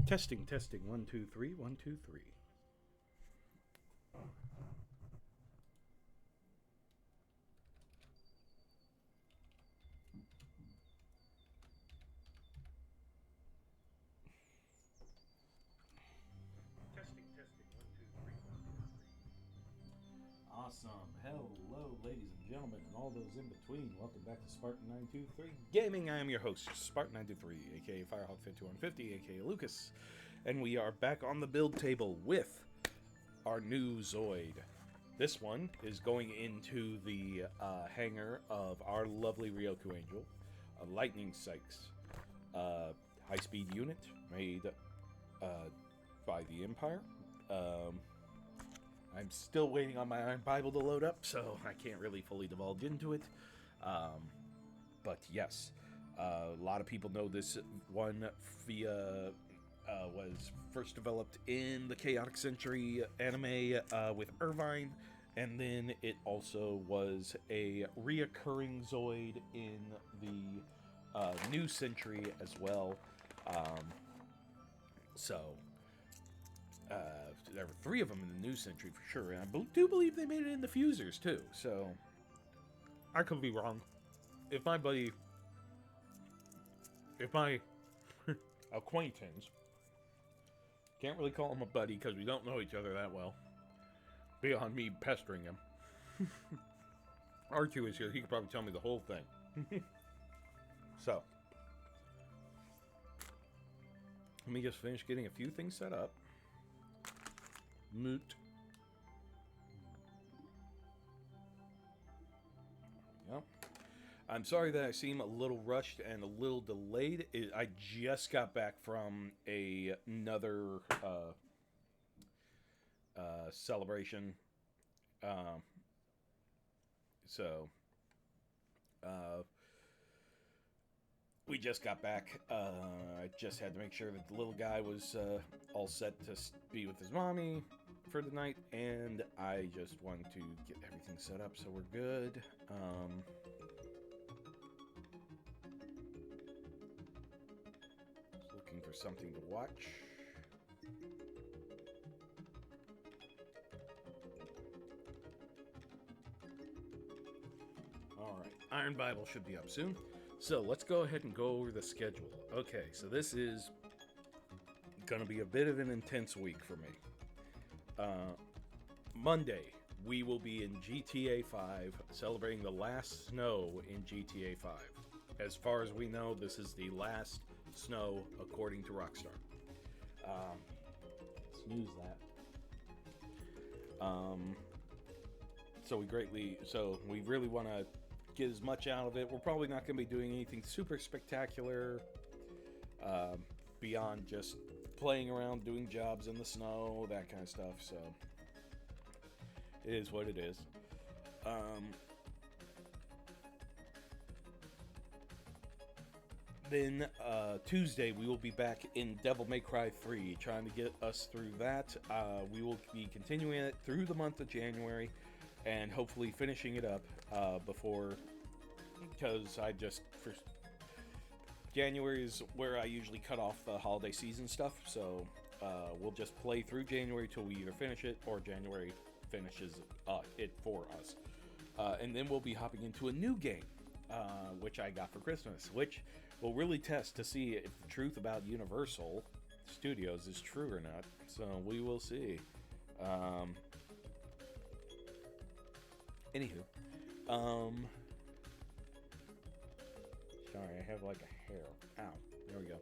Testing, testing. 1, 2, 3, 1, 2, 3. Testing, testing. 1, 2, 3, 1, 2, 3. Awesome. Hello, ladies and gentlemen, and all those in between. Welcome back to Spartan923 Gaming. I am your host, Spartan923, aka Firehawk5150, aka Lucas. And we are back on the build table with our new Zoid. This one is going into the hangar of our lovely Ryoku Angel, a Lightning Saix, high-speed unit made by the Empire. I'm still waiting on my Iron Bible to load up, so I can't really fully divulge into it. But yes, a lot of people know this one via was first developed in the Chaotic Century anime with Irvine, and then it also was a reoccurring Zoid in the New Century as well. There were 3 of them in the New Century for sure, and I do believe they made it in the Fusers too, so I could be wrong. If my acquaintance, can't really call him a buddy because we don't know each other that well, beyond me pestering him. R2 is here, he could probably tell me the whole thing. So, let me just finish getting a few things set up. Moot. Yep. I'm sorry that I seem a little rushed and a little delayed. I just got back from another celebration. We just got back. I just had to make sure that the little guy was all set to be with his mommy for the night, and I just wanted to get everything set up so we're good. Just looking for something to watch. Alright, Iron Bible should be up soon. So let's go ahead and go over the schedule. Okay, so this is going to be a bit of an intense week for me. Monday, we will be in GTA 5, celebrating the last snow in GTA 5. As far as we know, this is the last snow according to Rockstar. Snooze that. So we really want to get as much out of it. We're probably not going to be doing anything super spectacular beyond just playing around, doing jobs in the snow, that kind of stuff. So it is what it is. Then Tuesday we will be back in Devil May Cry 3, trying to get us through that. We will be continuing it through the month of January, and hopefully finishing it up because January is where I usually cut off the holiday season stuff, so we'll just play through January till we either finish it or January finishes it for us. And then we'll be hopping into a new game, which I got for Christmas, which will really test to see if the truth about Universal Studios is true or not, so we will see. Anywho, sorry, I have like a hair. Ow, there we go.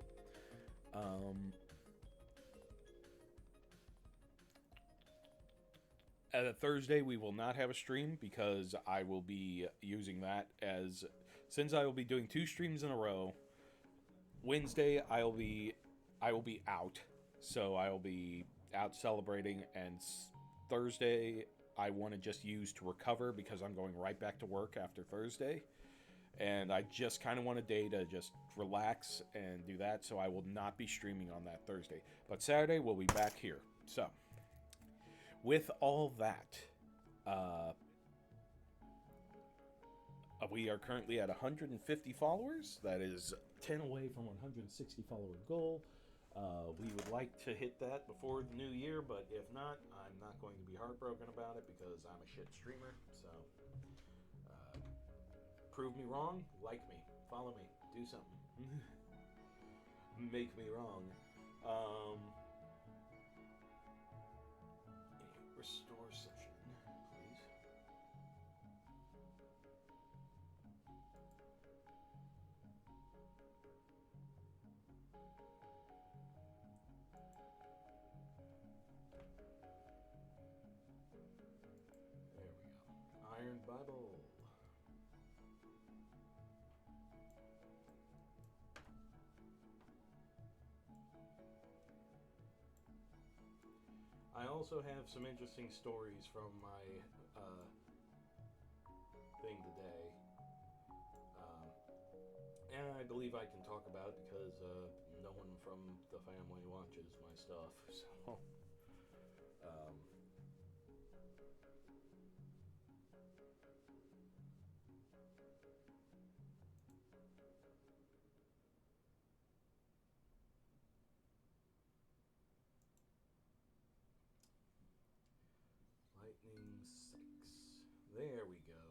At Thursday, we will not have a stream because I will be using that since I will be doing 2 streams in a row. Wednesday, I will be out, so I will be out celebrating, and Thursday, I want to just use to recover because I'm going right back to work after Thursday. And I just kind of want a day to just relax and do that, so I will not be streaming on that Thursday. But Saturday, we'll be back here. So, with all that, we are currently at 150 followers. That is 10 away from 160 follower goal. We would like to hit that before the new year, but if not, I'm not going to be heartbroken about it because I'm a shit streamer. So, uh, prove me wrong, like me, follow me, do something. Make me wrong. Um, restore session, please. There we go. Iron Bible. I also have some interesting stories from my uh, thing today. Um, and I believe I can talk about it because no one from the family watches my stuff. So, um, lightning Saix. There we go.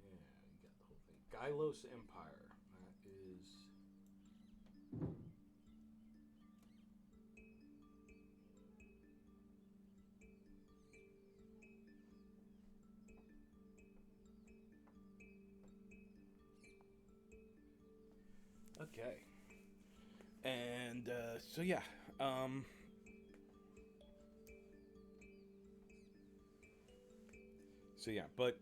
Yeah, you got the whole thing. Gylos Empire. That is. Okay. And so yeah, um, but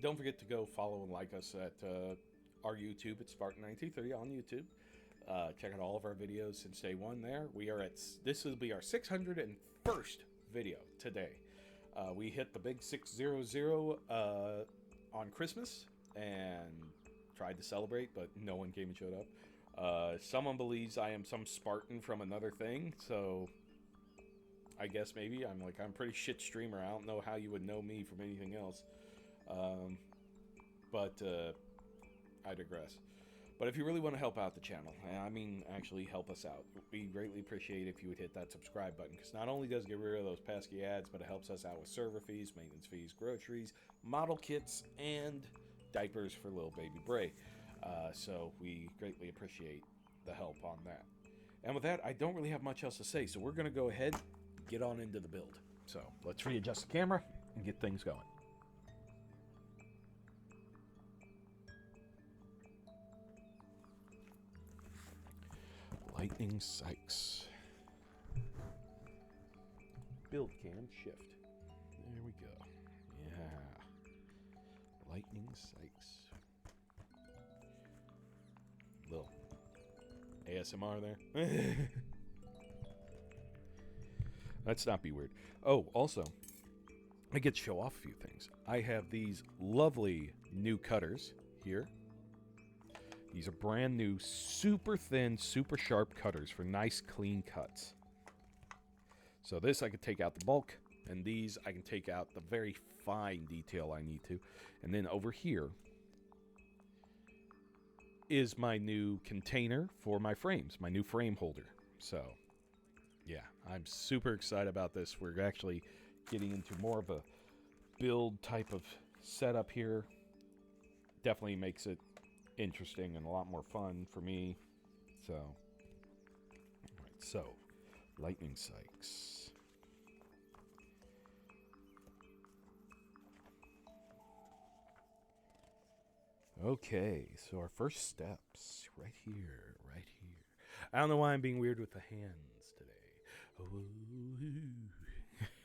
don't forget to go follow and like us at our YouTube. It's Spartan1930 on YouTube. Check out all of our videos since day one. There, we are at. This will be our 601st video today. We hit the big 600 on Christmas and tried to celebrate, but no one came and showed up. Someone believes I am some Spartan from another thing, so I guess maybe I'm a pretty shit streamer. I don't know how you would know me from anything else, but I digress. But if you really want to help out the channel, I mean actually help us out, we greatly appreciate if you would hit that subscribe button, because not only does it get rid of those pesky ads, but it helps us out with server fees, maintenance fees, groceries, model kits, and diapers for little baby Bray. So we greatly appreciate the help on that. And with that, I don't really have much else to say, so we're going to go ahead and get on into the build. So let's readjust the camera and get things going. Lightning Saix. Build cam shift. There we go. Yeah. Lightning Saix. Little ASMR there. Let's not be weird. Oh, also, I get to show off a few things. I have these lovely new cutters here. These are brand new, super thin, super sharp cutters for nice, clean cuts. So this I can take out the bulk, and these I can take out the very fine detail I need to. And then over here is my new container for my frames, my new frame holder. So, yeah, I'm super excited about this. We're actually getting into more of a build type of setup here. Definitely makes it interesting and a lot more fun for me. So, all right, so Lightning Saix. Okay, so our first steps right here, right here. I don't know why I'm being weird with the hands today.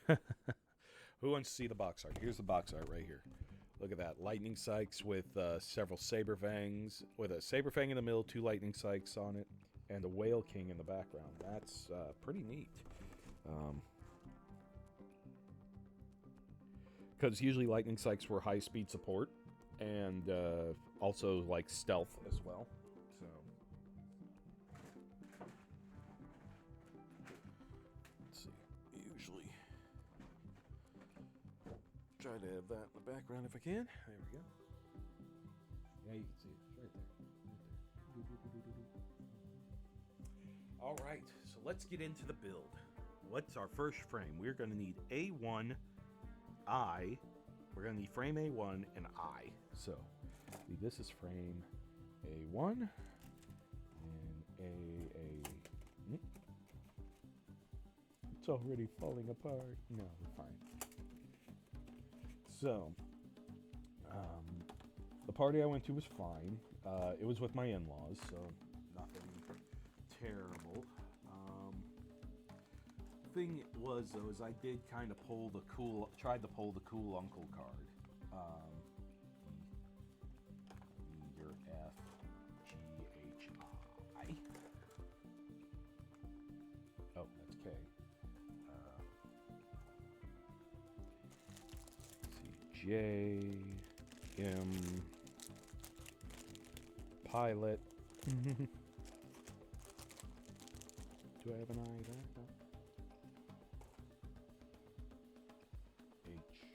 Oh. Who wants to see the box art? Here's the box art right here. Look at that. Lightning Saix with several saber fangs, with a saber fang in the middle, 2 lightning Saix on it, and a whale king in the background. That's pretty neat. Because usually lightning Saix were high speed support, and also like stealth as well. So let's see. Usually try to have that in the background if I can. There we go. All right, so let's get into the build. What's our first frame? We're going to need A1, I. We're going to need frame A1 and I. So this is frame A1 and A. It's already falling apart. No, we're fine. So, the party I went to was fine. It was with my in-laws, so nothing terrible. Thing was though is I did kind of tried to pull the cool uncle card. Your F G H I. Oh, that's K. Let's see, J M Pilot. Do I have an I there? No. H. K.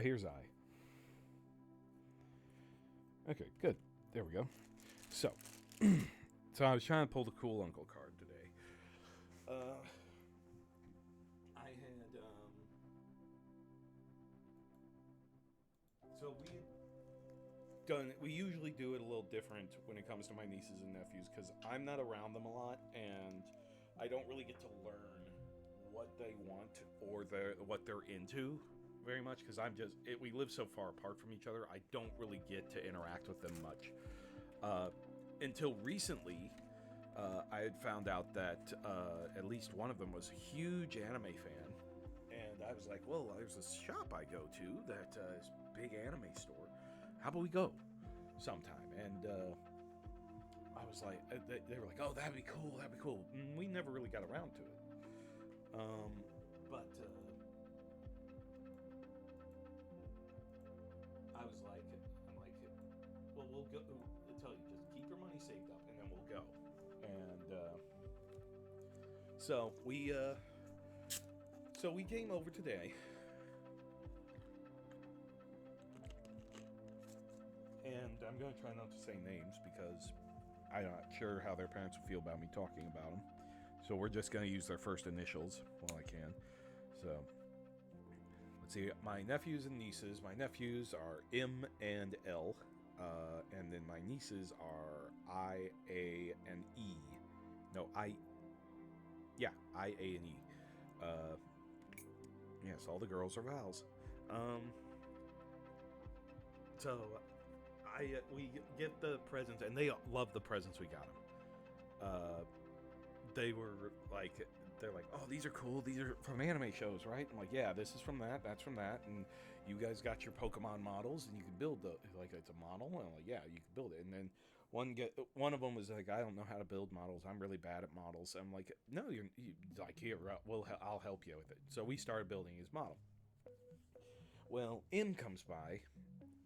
Here's I. Okay, good. There we go. So, so I was trying to pull the cool uncle card today. I had, so we usually do it a little different when it comes to my nieces and nephews, because I'm not around them a lot, and I don't really get to learn what they want or what they're into very much, because we live so far apart from each other. I don't really get to interact with them much. Until recently, I had found out that at least one of them was a huge anime fan, and I was like, well, there's this shop I go to that is a big anime store. How about we go sometime? And I was like, they were like, oh, that'd be cool. We never really got around to it. But I was like, well, we'll go. I'll tell you, just keep your money saved up, and then we'll go. And so we came over today, and I'm gonna try not to say names because I'm not sure how their parents will feel about me talking about them. So we're just gonna use their first initials while I can. So let's see, my nephews and nieces. My nephews are M and L, and then my nieces are I, A, and E. No, I, A, and E. Yes, all the girls are vowels. So we get the presents, and they love the presents we got them. They were like, they're like, oh, these are cool. These are from anime shows, right? I'm like, yeah, this is from that. That's from that. And you guys got your Pokemon models, and you can build like it's a model. And I'm like, yeah, you can build it. And then one of them was like, I don't know how to build models. I'm really bad at models. I'm like, no, you like, here, I'll help you with it. So we started building his model. Well, M comes by,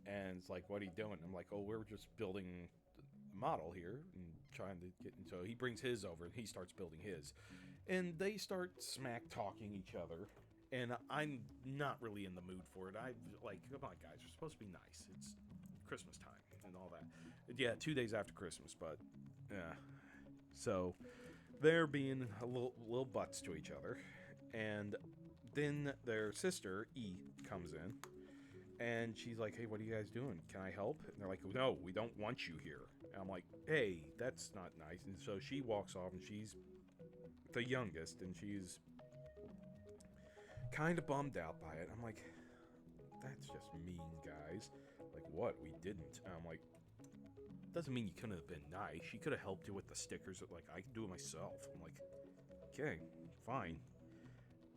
and it's like, what are you doing? I'm like, oh, we're just building a model here and trying to get. And so he brings his over, and he starts building his. And they start smack talking each other, and I'm not really in the mood for it. I like, come on, guys, we're supposed to be nice. It's Christmas time and all that. Yeah, 2 days after Christmas, but yeah. So they're being a little butts to each other, and then their sister E comes in, and she's like, "Hey, what are you guys doing? Can I help?" And they're like, "No, we don't want you here." And I'm like, "Hey, that's not nice." And so she walks off, and she's the youngest, and she's kind of bummed out by it. I'm like, that's just mean, guys. Like, what? We didn't. And I'm like, doesn't mean you couldn't have been nice. She could have helped you with the stickers. Like, I can do it myself. I'm like, okay, fine.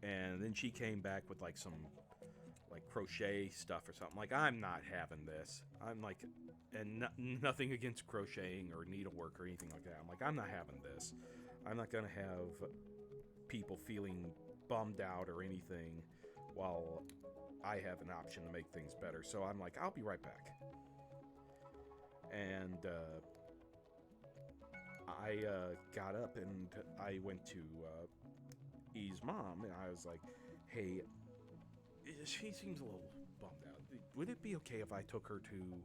And then she came back with like some like crochet stuff or something. Like, I'm not having this. I'm like, and nothing against crocheting or needlework or anything like that. I'm like, I'm not having this. I'm not gonna have people feeling bummed out or anything while I have an option to make things better. So I'm like, I'll be right back. And I got up and I went to E's mom, and I was like, hey, she seems a little bummed out. Would it be okay if I took her to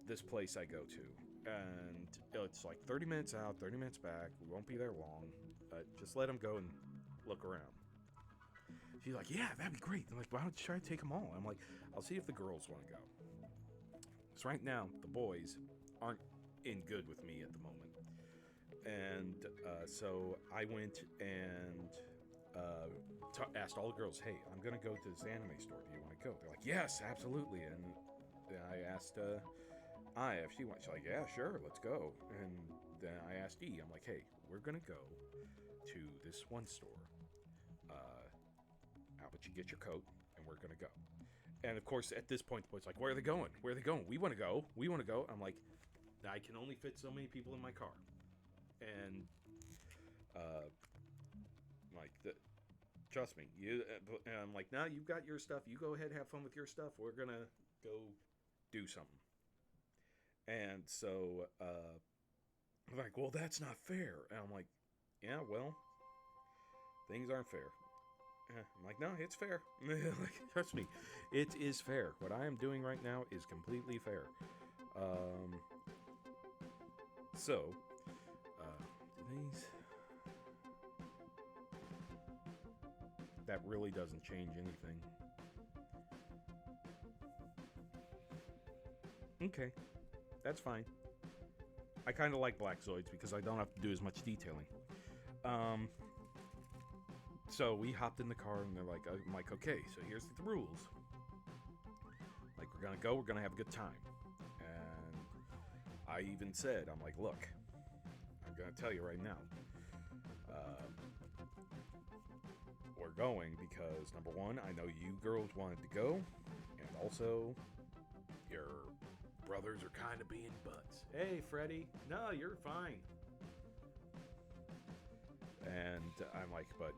this place I go to? And it's like 30 minutes out, 30 minutes back. We won't be there long. Just let them go and look around. She's like, yeah, that'd be great. I'm like, why don't you try to take them all? I'm like, I'll see if the girls want to go. Because right now, the boys aren't in good with me at the moment. And so I went and asked all the girls, hey, I'm going to go to this anime store. Do you want to go? They're like, yes, absolutely. And then I asked Aya if she wants. She's like, yeah, sure, let's go. And then I asked E, I'm like, hey, we're going to go to this one store. How about you get your coat, and we're going to go. And, of course, at this point, the boy's like, where are they going? Where are they going? We want to go. We want to go. I'm like, I can only fit so many people in my car. And, like, trust me. And I'm like, nah, you've got your stuff. You go ahead, have fun with your stuff. We're going to go do something. And so, I'm like, well, that's not fair. And I'm like, yeah, well, things aren't fair. I'm like, no, it's fair. Like, trust me, it is fair. What I am doing right now is completely fair. So, today's... That really doesn't change anything. Okay, that's fine. I kind of like Black Zoids because I don't have to do as much detailing. So we hopped in the car and I'm like, okay, so here's the rules. Like, we're gonna go, we're gonna have a good time. And I even said, I'm like, look, I'm gonna tell you right now. We're going because, number one, I know you girls wanted to go, and also, your brothers are kind of being butts. Hey, Freddie, no, you're fine. And I'm like, but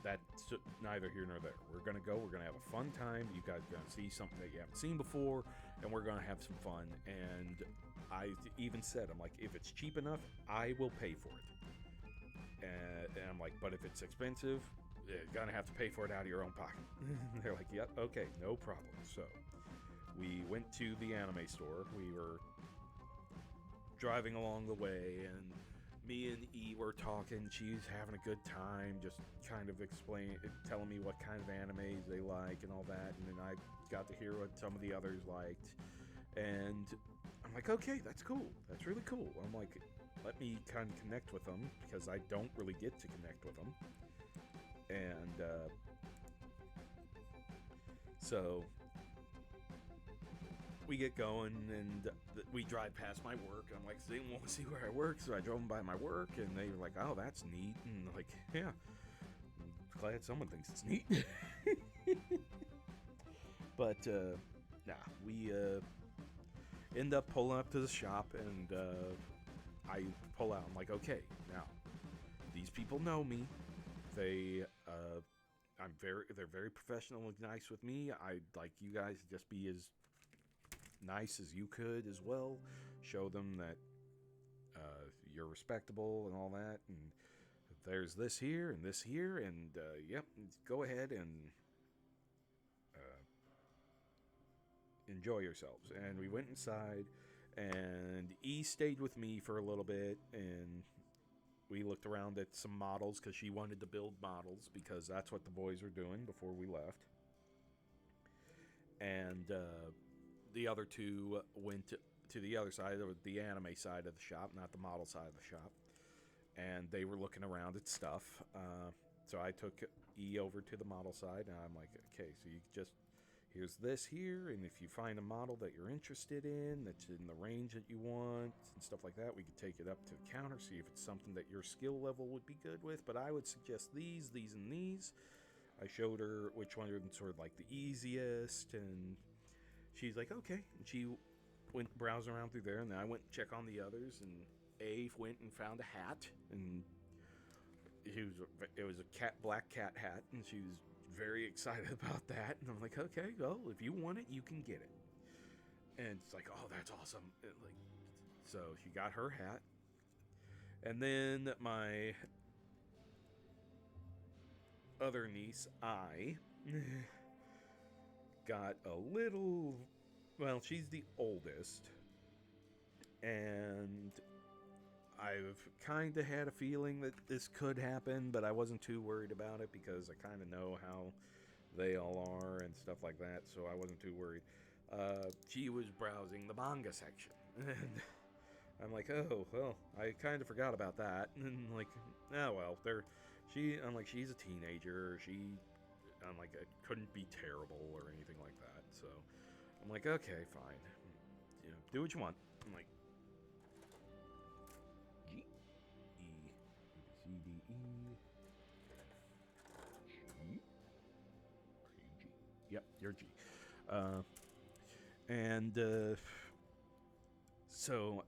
that's neither here nor there. We're going to go. We're going to have a fun time. You guys are going to see something that you haven't seen before, and we're going to have some fun. And I even said, I'm like, if it's cheap enough, I will pay for it. And I'm like, but if it's expensive, you're going to have to pay for it out of your own pocket. They're like, yep, okay, no problem. So we went to the anime store. We were driving along the way, and me and E were talking. She's having a good time, just kind of telling me what kind of animes they like and all that. And then I got to hear what some of the others liked. And I'm like, okay, that's cool. That's really cool. I'm like, let me kind of connect with them because I don't really get to connect with them. And so we get going, and we drive past my work. I'm like, they won't see where I work, so I drove them by my work, and they were like, oh, that's neat. And like, yeah, I'm glad someone thinks it's neat. But we end up pulling up to the shop, and I pull out. I'm like, okay, now these people know me. They're very professional and nice with me. I'd like you guys to just be as nice as you could as well. Show them that you're respectable and all that. And there's this here and this here, and yep, go ahead and enjoy yourselves. And we went inside, and E stayed with me for a little bit, and we looked around at some models because she wanted to build models because that's what the boys were doing before we left. And the other two went to the other side, the anime side of the shop, not the model side of the shop. And they were looking around at stuff. So I took E over to the model side, and I'm like, okay, so you just, here's this here, and if you find a model that you're interested in, that's in the range that you want, and stuff like that, we could take it up to the counter, see if it's something that your skill level would be good with, but I would suggest these, and these. I showed her which one was sort of like the easiest, and she's like, okay. And she went browsing around through there, and then I went and check on the others, and A went and found a hat, and it was a black cat hat, and she was very excited about that. And I'm like, okay, well, if you want it, you can get it. And it's like, oh, that's awesome. So she got her hat, and then my other niece, I, got a little. Well, she's the oldest, and I've kind of had a feeling that this could happen, but I wasn't too worried about it because I kind of know how they all are and stuff like that, so I wasn't too worried. She was browsing the manga section, and I'm like, oh, well, I kind of forgot about that, and like, oh well, I'm like, she's a teenager, I'm like, it couldn't be terrible or anything like that, so I'm like, okay, fine, do what you want. I'm like, G, E, C, D, E, G, G. Yep, you're G. And so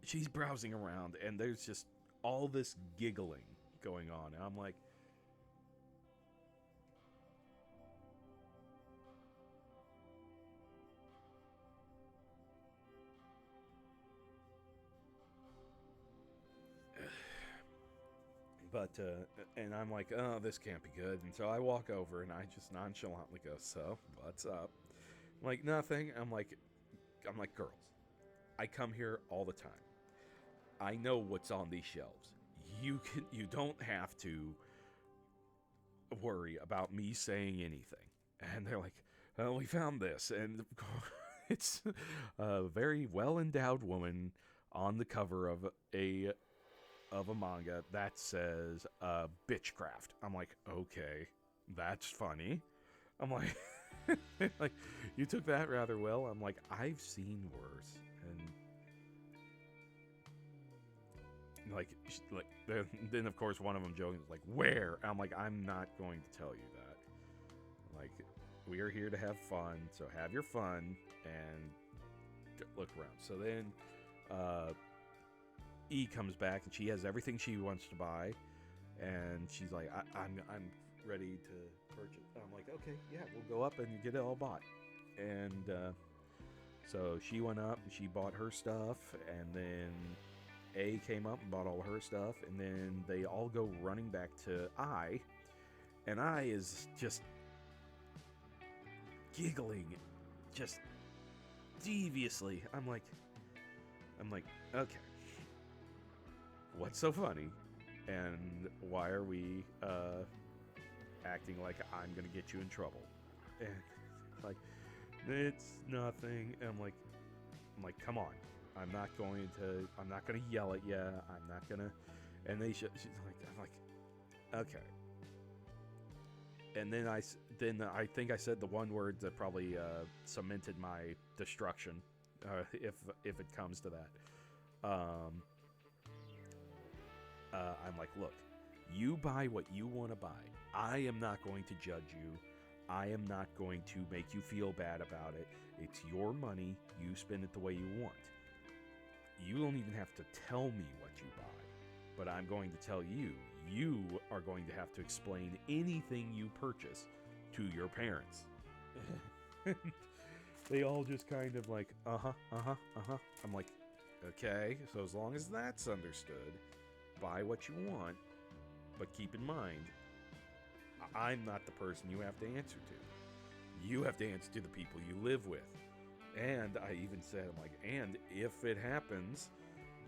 she's browsing around, and there's just all this giggling going on, and I'm like, and I'm like, oh, this can't be good. And so I walk over and I just nonchalantly go, so, what's up? I'm like, nothing. I'm like, girls, I come here all the time. I know what's on these shelves. You don't have to worry about me saying anything. And they're like, oh, we found this. And it's a very well-endowed woman on the cover of a manga that says bitchcraft. I'm like, okay, that's funny. I'm like, like, you took that rather well. I'm like, I've seen worse. And like then of course one of them joking like, where? I'm like, I'm not going to tell you that. Like, we are here to have fun, so have your fun and look around. So then E comes back and she has everything she wants to buy, and she's like, I'm ready to purchase. I'm like, okay, yeah, we'll go up and get it all bought. And so she went up and she bought her stuff, and then A came up and bought all her stuff, and then they all go running back to I, and I is just giggling, just deviously. I'm like, okay, what's so funny, and why are we acting like I'm gonna get you in trouble? And like, it's nothing. And I'm like, come on. I'm not gonna yell at you. I'm not gonna. And she's like, I'm like, okay. And then I think I said the one word that probably cemented my destruction, if it comes to that. I'm like, look, you buy what you want to buy. I am not going to judge you. I am not going to make you feel bad about it. It's your money. You spend it the way you want. You don't even have to tell me what you buy, but I'm going to tell you. You are going to have to explain anything you purchase to your parents. They all just kind of like, I'm like, okay, so as long as that's understood, buy what you want, but keep in mind, I'm not the person you have to answer to. You have to answer to the people you live with. And I even said, I'm like, and if it happens,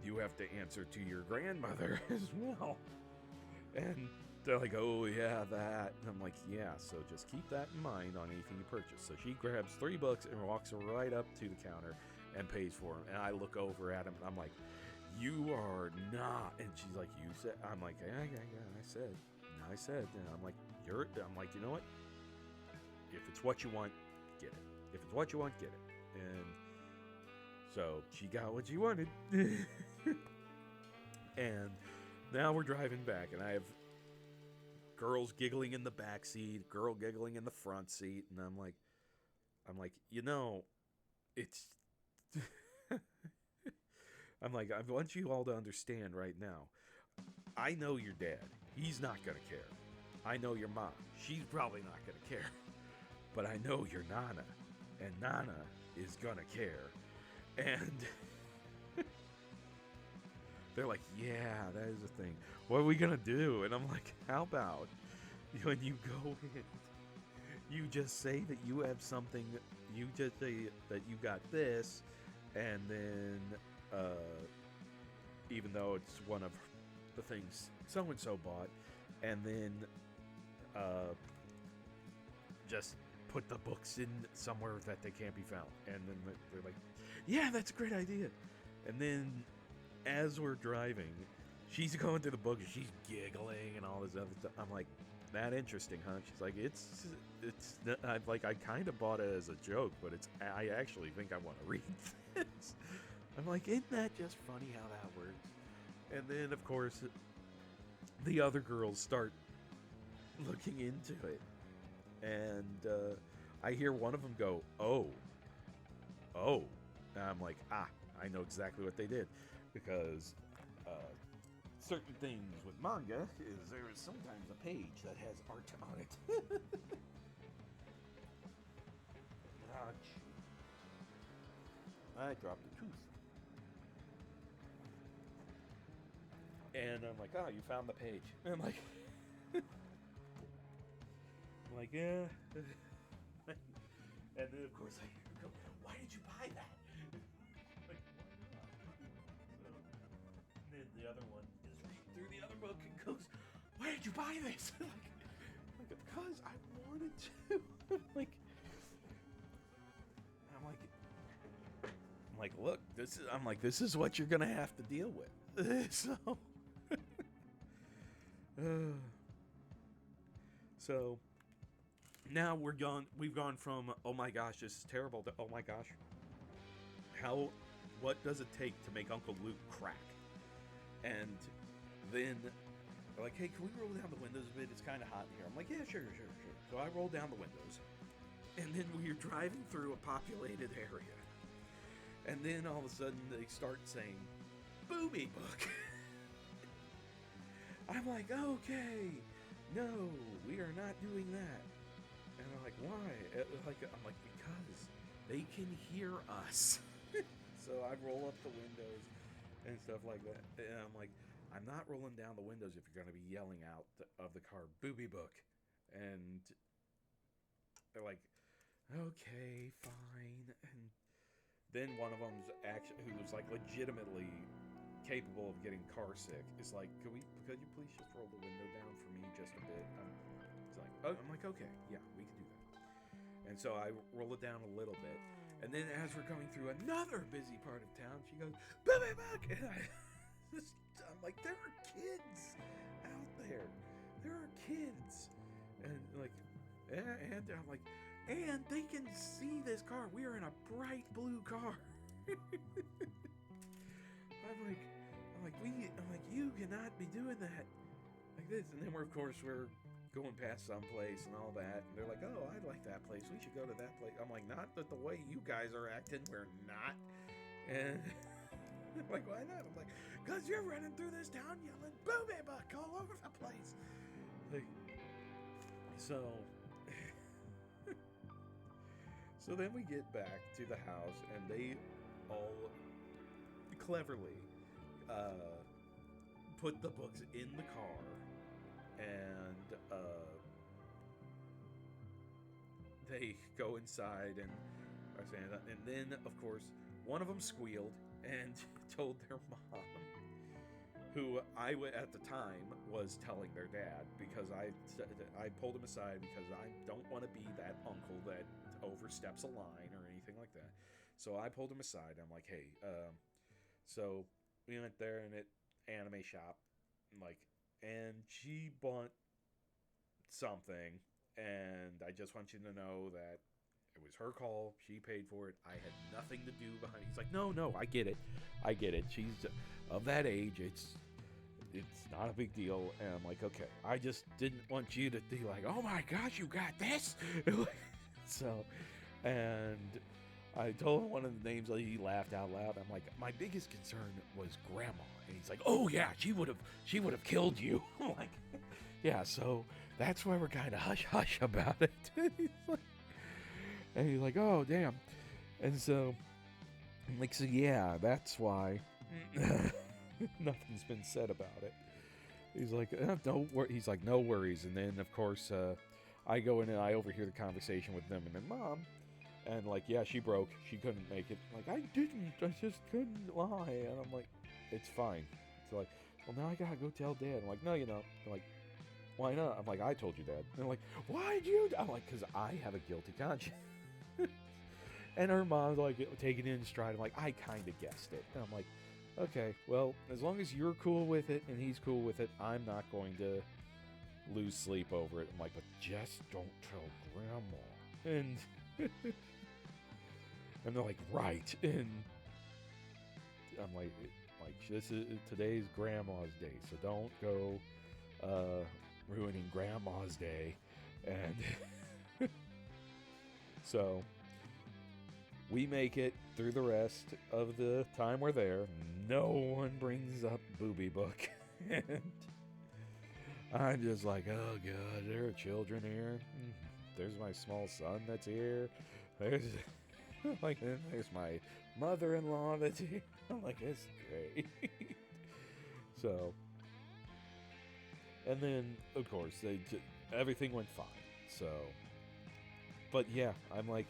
you have to answer to your grandmother as well. And they're like, oh yeah, that. And I'm like, yeah, so just keep that in mind on anything you purchase. So she grabs 3 books and walks right up to the counter and pays for them. And I look over at him and I'm like, you are not. And she's like, you said. I'm like, yeah, I said. And I'm like, you know what? If it's what you want, get it. If it's what you want, get it. And so she got what she wanted. And now we're driving back, and I have girls giggling in the back seat, girl giggling in the front seat, and I'm like, it's. I'm like, I want you all to understand right now. I know your dad. He's not gonna care. I know your mom. She's probably not gonna care. But I know your Nana, and Nana is gonna care. And they're like, yeah, that is a thing. What are we gonna do? And I'm like, how about when you go in, you just say that you have something. You just say that you got this, and then even though it's one of the things so and so bought, and then just put the books in somewhere that they can't be found, and then they're like, "Yeah, that's a great idea." And then as we're driving, she's going through the book and she's giggling and all this other stuff. I'm like, "That interesting, huh?" She's like, "It's I'm like, I kind of bought it as a joke, but I actually think I want to read this." I'm like, "Isn't that just funny how that works?" And then of course the other girls start looking into it, and I hear one of them go, "Oh, oh," and I'm like, "Ah, I know exactly what they did," because certain things with manga is there is sometimes a page that has art on it. Ouch. I dropped a tooth. And I'm like, "Oh, you found the page." And I'm like, "Yeah." And then of course I hear her go, "Why did you buy that?" Like, why not? So, and then the other one is reading through the other book and goes, "Why did you buy this?" like, because I wanted to. like, I'm like, "Look, this is what you're gonna have to deal with." So, so now we've gone from, "Oh my gosh, this is terrible," to, "Oh my gosh, what does it take to make Uncle Luke crack?" And then they're like, "Hey, can we roll down the windows a bit? It's kind of hot in here." I'm like, "Yeah, sure." So I roll down the windows, and then we're driving through a populated area, and then all of a sudden they start saying, "Booby book." I'm like, "Okay, no, we are not doing that." And I'm like, "Why?" I'm like, "Because they can hear us." So I roll up the windows and stuff like that. And I'm like, "I'm not rolling down the windows if you're going to be yelling out of the car, 'Booby book.'" And they're like, "Okay, fine." And then one of them's actually, who was like legitimately capable of getting car sick, is like, could you please just roll the window down for me just a bit?" It's like, "Oh," I'm like, "Okay, yeah, we can do that." And so I roll it down a little bit, and then as we're going through another busy part of town, she goes, "Booby book," and I'm like, "There are kids out there. There are kids," and like, and I'm like, "And they can see this car. We are in a bright blue car." I'm like, "You cannot be doing that like this." And then we're going past some place and all that, and they're like, "Oh, I like that place. We should go to that place." I'm like, "Not with the way you guys are acting. We're not." And I'm like, "Why not?" I'm like, "'Cause you're running through this town yelling 'Booby book' all over the place." Like, so so then we get back to the house, and they all cleverly put the books in the car, and they go inside and are saying that. And then, of course, one of them squealed and told their mom, who at the time was telling their dad, because I pulled him aside because I don't want to be that uncle that oversteps a line or anything like that. So I pulled him aside. I'm like, "Hey, so we went there in an anime shop, like, and she bought something, and I just want you to know that it was her call. She paid for it. I had nothing to do behind it." He's like, No, I get it. She's of that age. It's not a big deal." And I'm like, "Okay, I just didn't want you to be like, 'Oh my gosh, you got this.'" So, and I told him one of the names. He laughed out loud. I'm like, "My biggest concern was Grandma," and he's like, "Oh yeah, she would have killed you." I'm like, "Yeah, so that's why we're kind of hush hush about it." And he's like, "Oh damn," and so I'm like, "So yeah, that's why." Nothing's been said about it. He's like, he's like, no worries. And then, of course, I go in and I overhear the conversation with them and their mom. And, like, yeah, she broke. She couldn't make it. Like, I didn't. I just couldn't lie. And I'm like, it's fine. It's like, well, now I gotta go tell Dad. I'm like, no, you don't. They're like, why not? I'm like, I told you, Dad. And they're like, why'd you? I'm like, because I have a guilty conscience. And her mom's like, taking it in stride. I'm like, I kind of guessed it. And I'm like, okay, well, as long as you're cool with it and he's cool with it, I'm not going to lose sleep over it. I'm like, but just don't tell Grandma. And and they're like, right. And I'm like this is today's Grandma's day, so don't go ruining Grandma's day. And so we make it through the rest of the time we're there. No one brings up Booby Book. And I'm just like, oh God, there are children here. There's my small son that's here. There's there's my mother-in-law that's here. I'm like, it's great. So, and then of course everything went fine. So, but yeah, I'm like,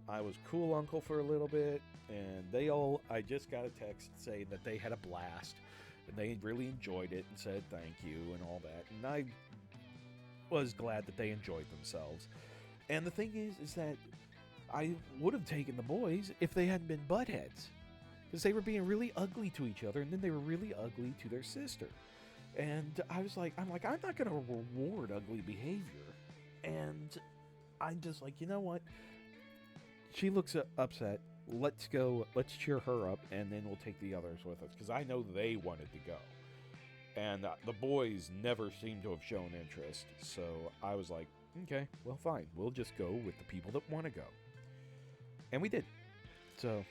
I was cool uncle for a little bit, and I just got a text saying that they had a blast, and they really enjoyed it, and said thank you, and all that, and I was glad that they enjoyed themselves. And the thing is that I would have taken the boys if they hadn't been buttheads, because they were being really ugly to each other, and then they were really ugly to their sister, and I'm not going to reward ugly behavior, and I'm just like, you know what? She looks upset. Let's go. Let's cheer her up, and then we'll take the others with us, because I know they wanted to go. And the boys never seemed to have shown interest. So I was like, okay, well, fine. We'll just go with the people that want to go. And we did. So,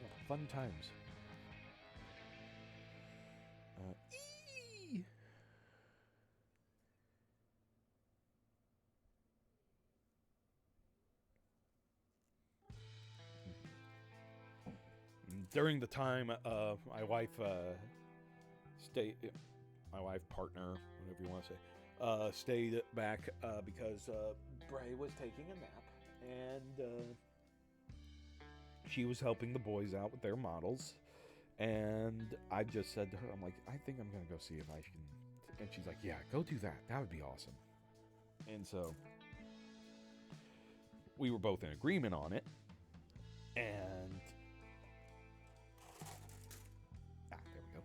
yeah, fun times. During the time, my wife partner, whatever you want to say, stayed back because Bray was taking a nap, and she was helping the boys out with their models. And I just said to her, I'm like, I think I'm going to go see if I can. And she's like, yeah, go do that. That would be awesome. And so we were both in agreement on it. And there we go.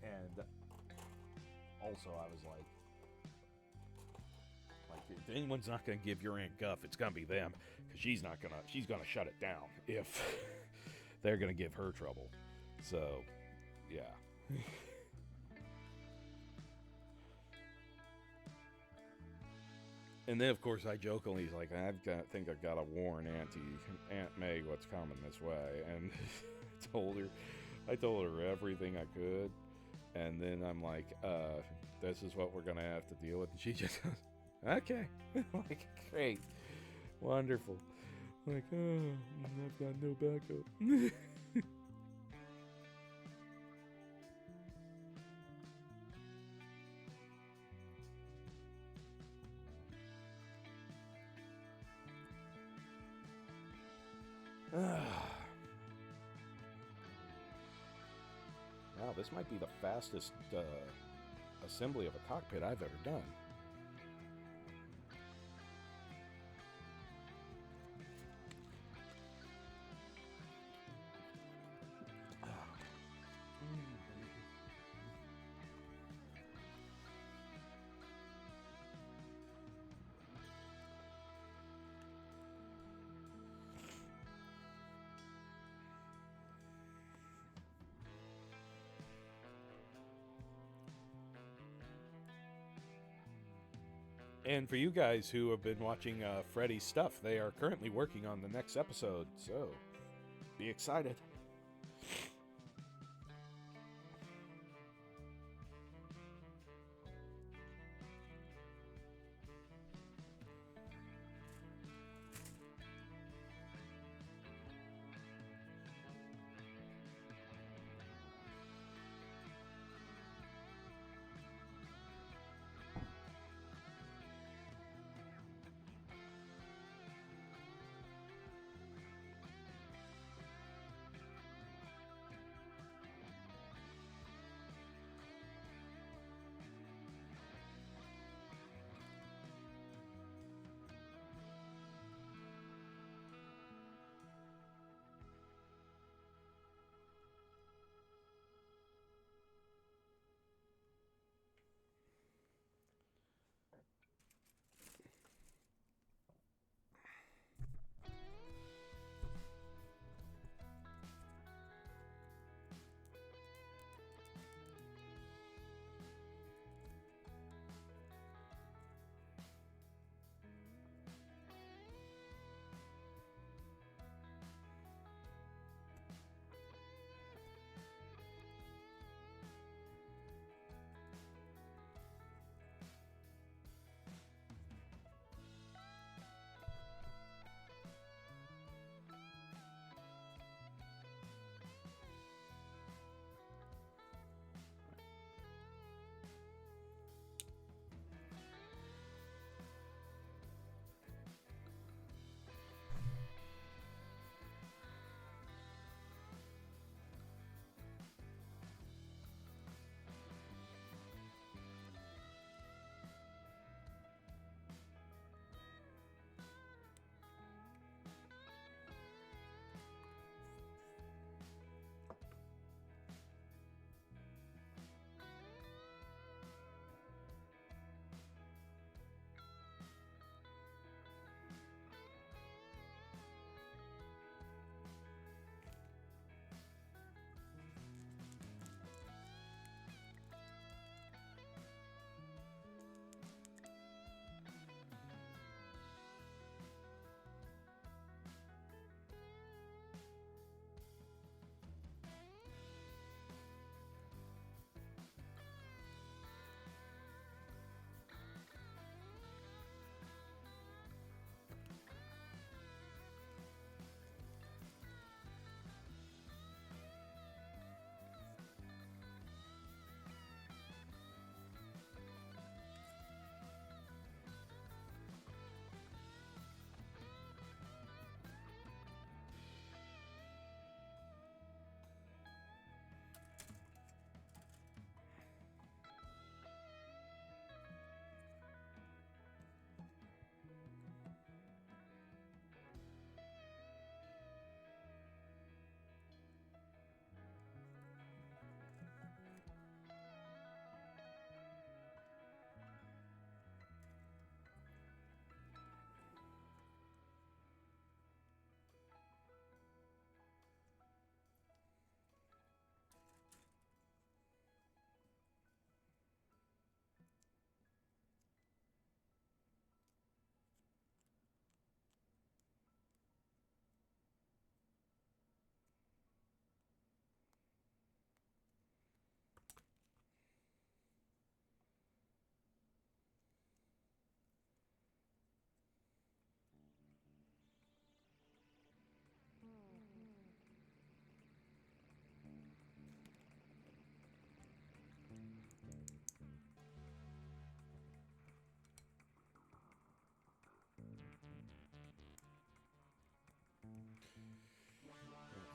And also I was like, if anyone's not going to give your Aunt guff, it's going to be them, because she's going to shut it down if they're going to give her trouble. So, yeah. And then, of course, I jokingly like, think I've got to warn Aunt Meg what's coming this way. And I told her everything I could. And then I'm like, this is what we're going to have to deal with. And she just goes, okay. Like, great. Wonderful. Like, oh, I've got no backup. Wow, this might be the fastest assembly of a cockpit I've ever done. And for you guys who have been watching Freddy's stuff, they are currently working on the next episode, so be excited.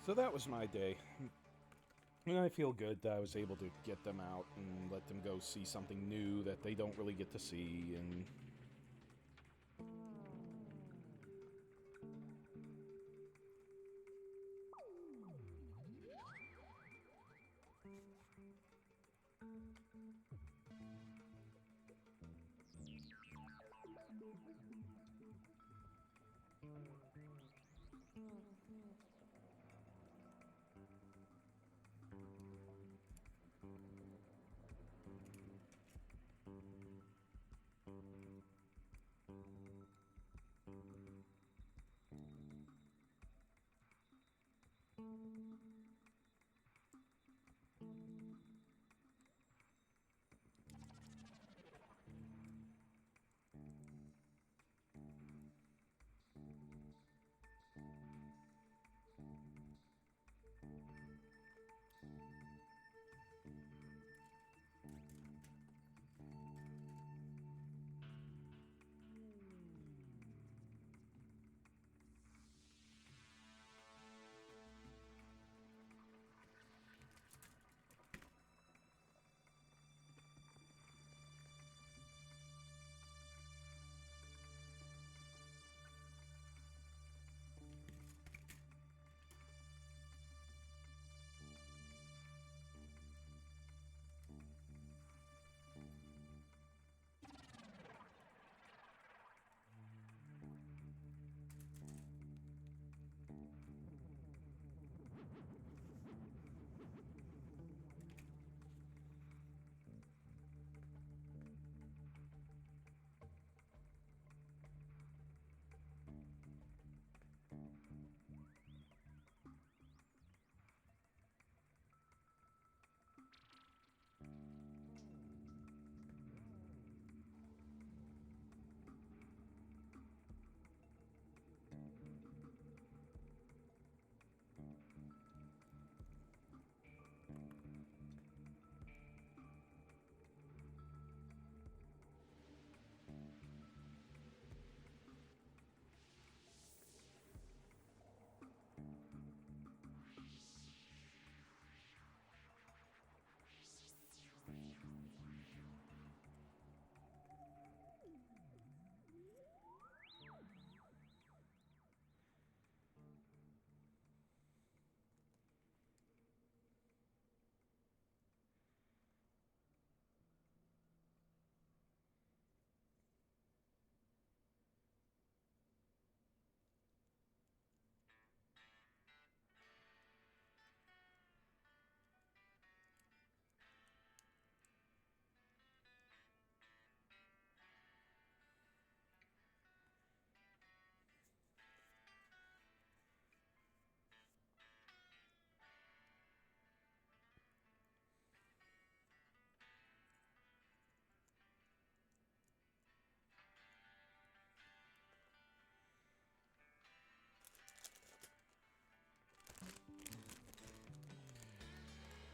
So that was my day. And I feel good that I was able to get them out and let them go see something new that they don't really get to see. And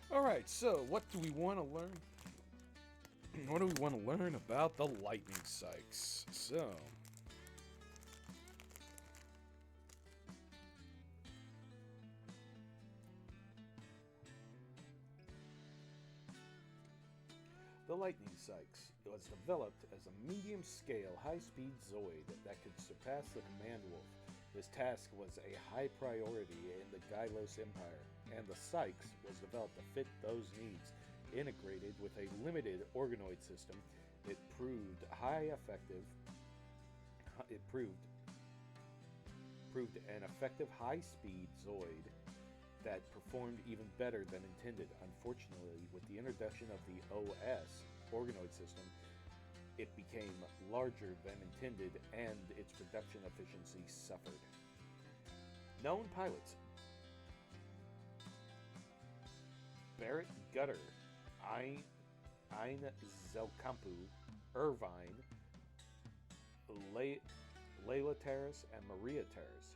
all right, so what do we want to learn? What do we want to learn about the lightning Saix? So, the lightning Saix was developed as a medium-scale, high-speed Zoid that could surpass the Command Wolf. This task was a high priority in the Gylos Empire, and the Saix was developed to fit those needs. Integrated with a limited organoid system, it proved an effective high-speed Zoid that performed even better than intended. Unfortunately, with the introduction of the OS organoid system, it became larger than intended and its production efficiency suffered. Known pilots: Barrett Gutter, Ein Zelkampu, Irvine, Layla Terrace, and Maria Terrace.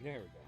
There we go.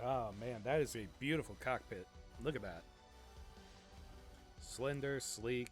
Oh man, that is a beautiful cockpit. Look at that. Slender, sleek.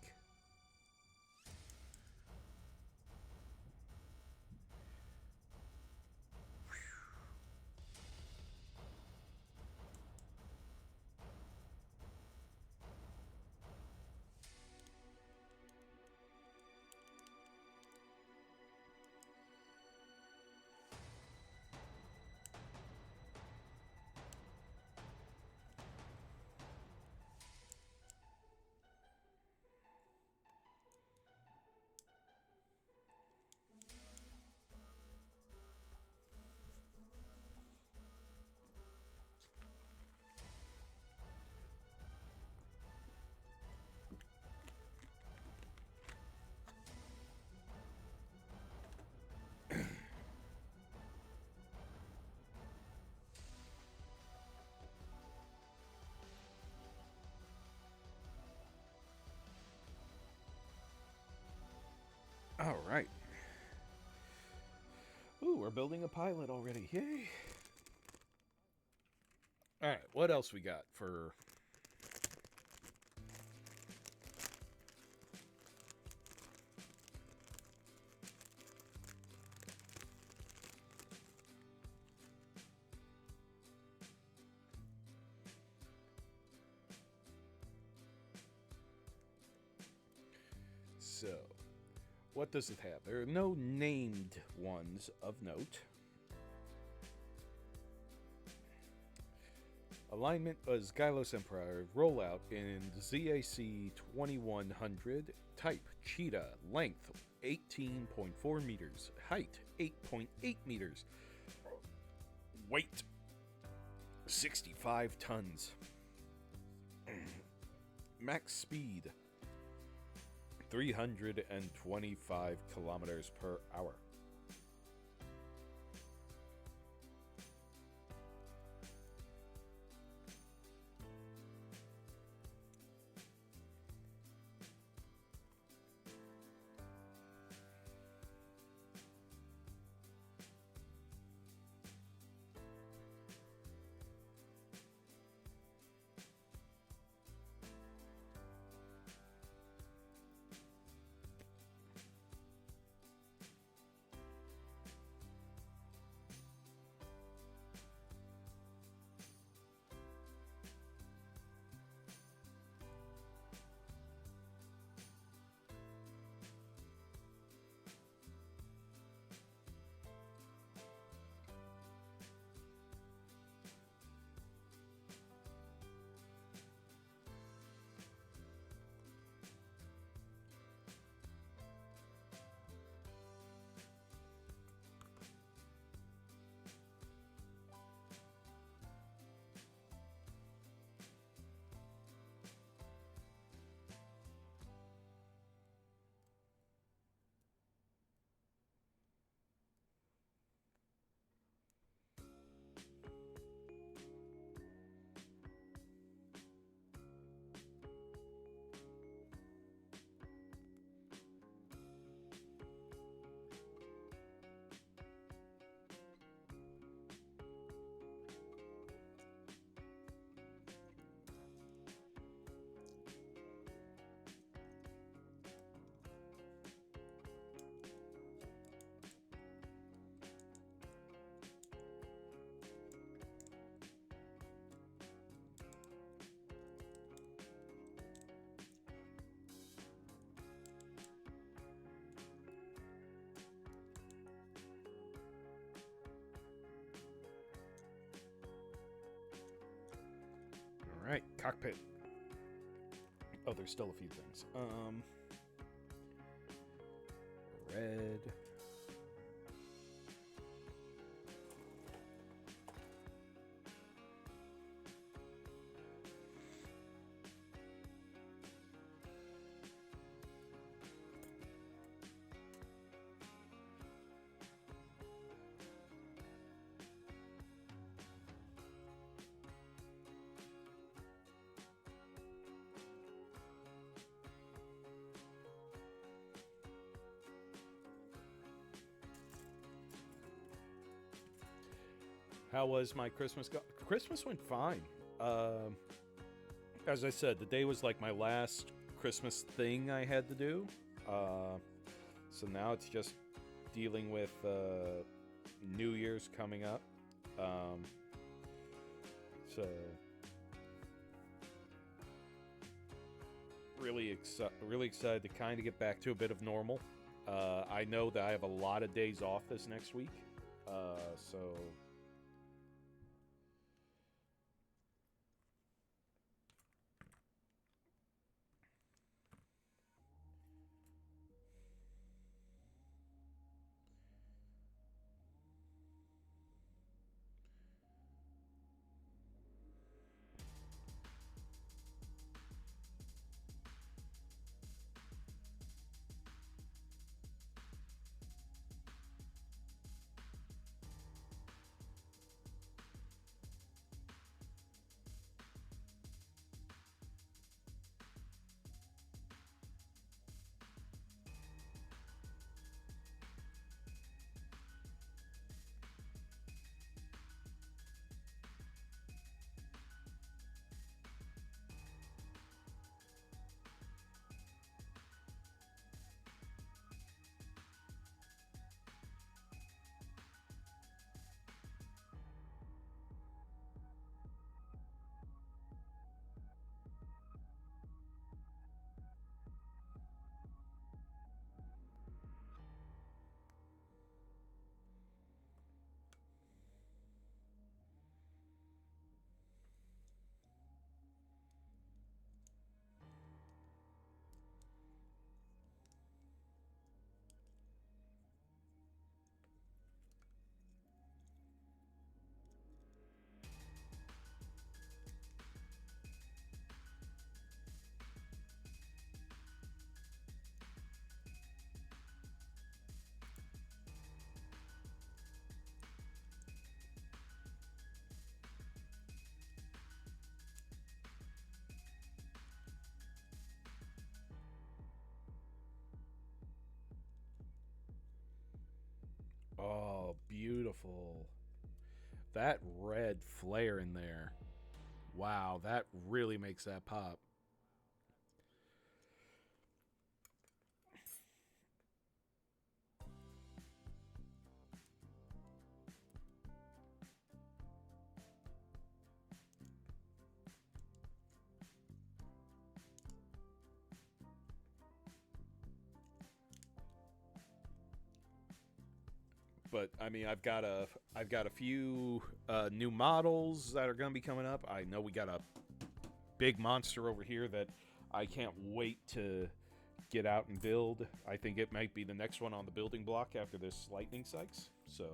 right. Ooh, we're building a pilot already. Yay. All right, what else we got for... So, what does it have? There are no named ones of note. Alignment was Gylos Empire. Rollout in ZAC 2100. Type Cheetah. Length 18.4 meters. Height 8.8 meters. Weight 65 tons. Max speed 325 kilometers per hour. All right, cockpit. Oh, there's still a few things. Red. How was my Christmas? Christmas went fine. As I said, the day was like my last Christmas thing I had to do. So now it's just dealing with New Year's coming up. So really excited to kind of get back to a bit of normal. I know that I have a lot of days off this next week. So beautiful. That red flare in there. Wow, that really makes that pop. But I mean, I've got a few new models that are going to be coming up. I know we got a big monster over here that I can't wait to get out and build. I think it might be the next one on the building block after this lightning Saix. So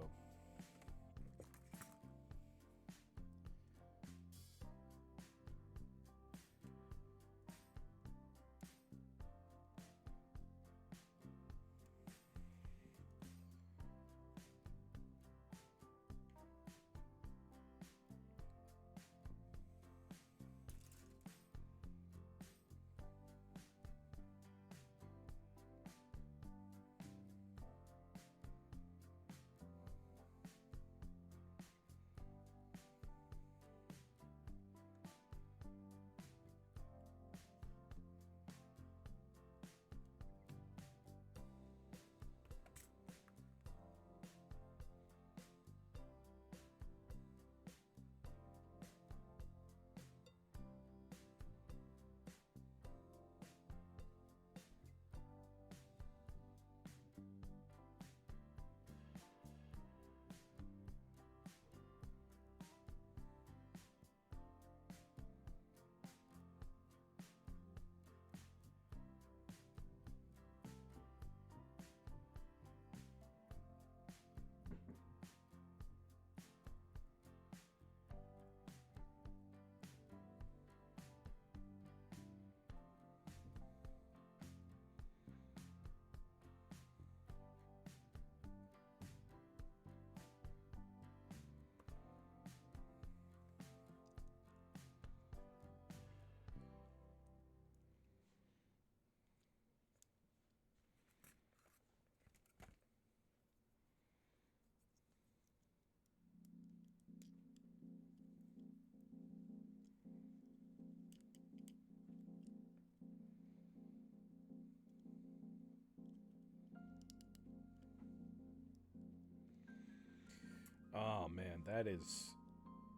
oh man, that is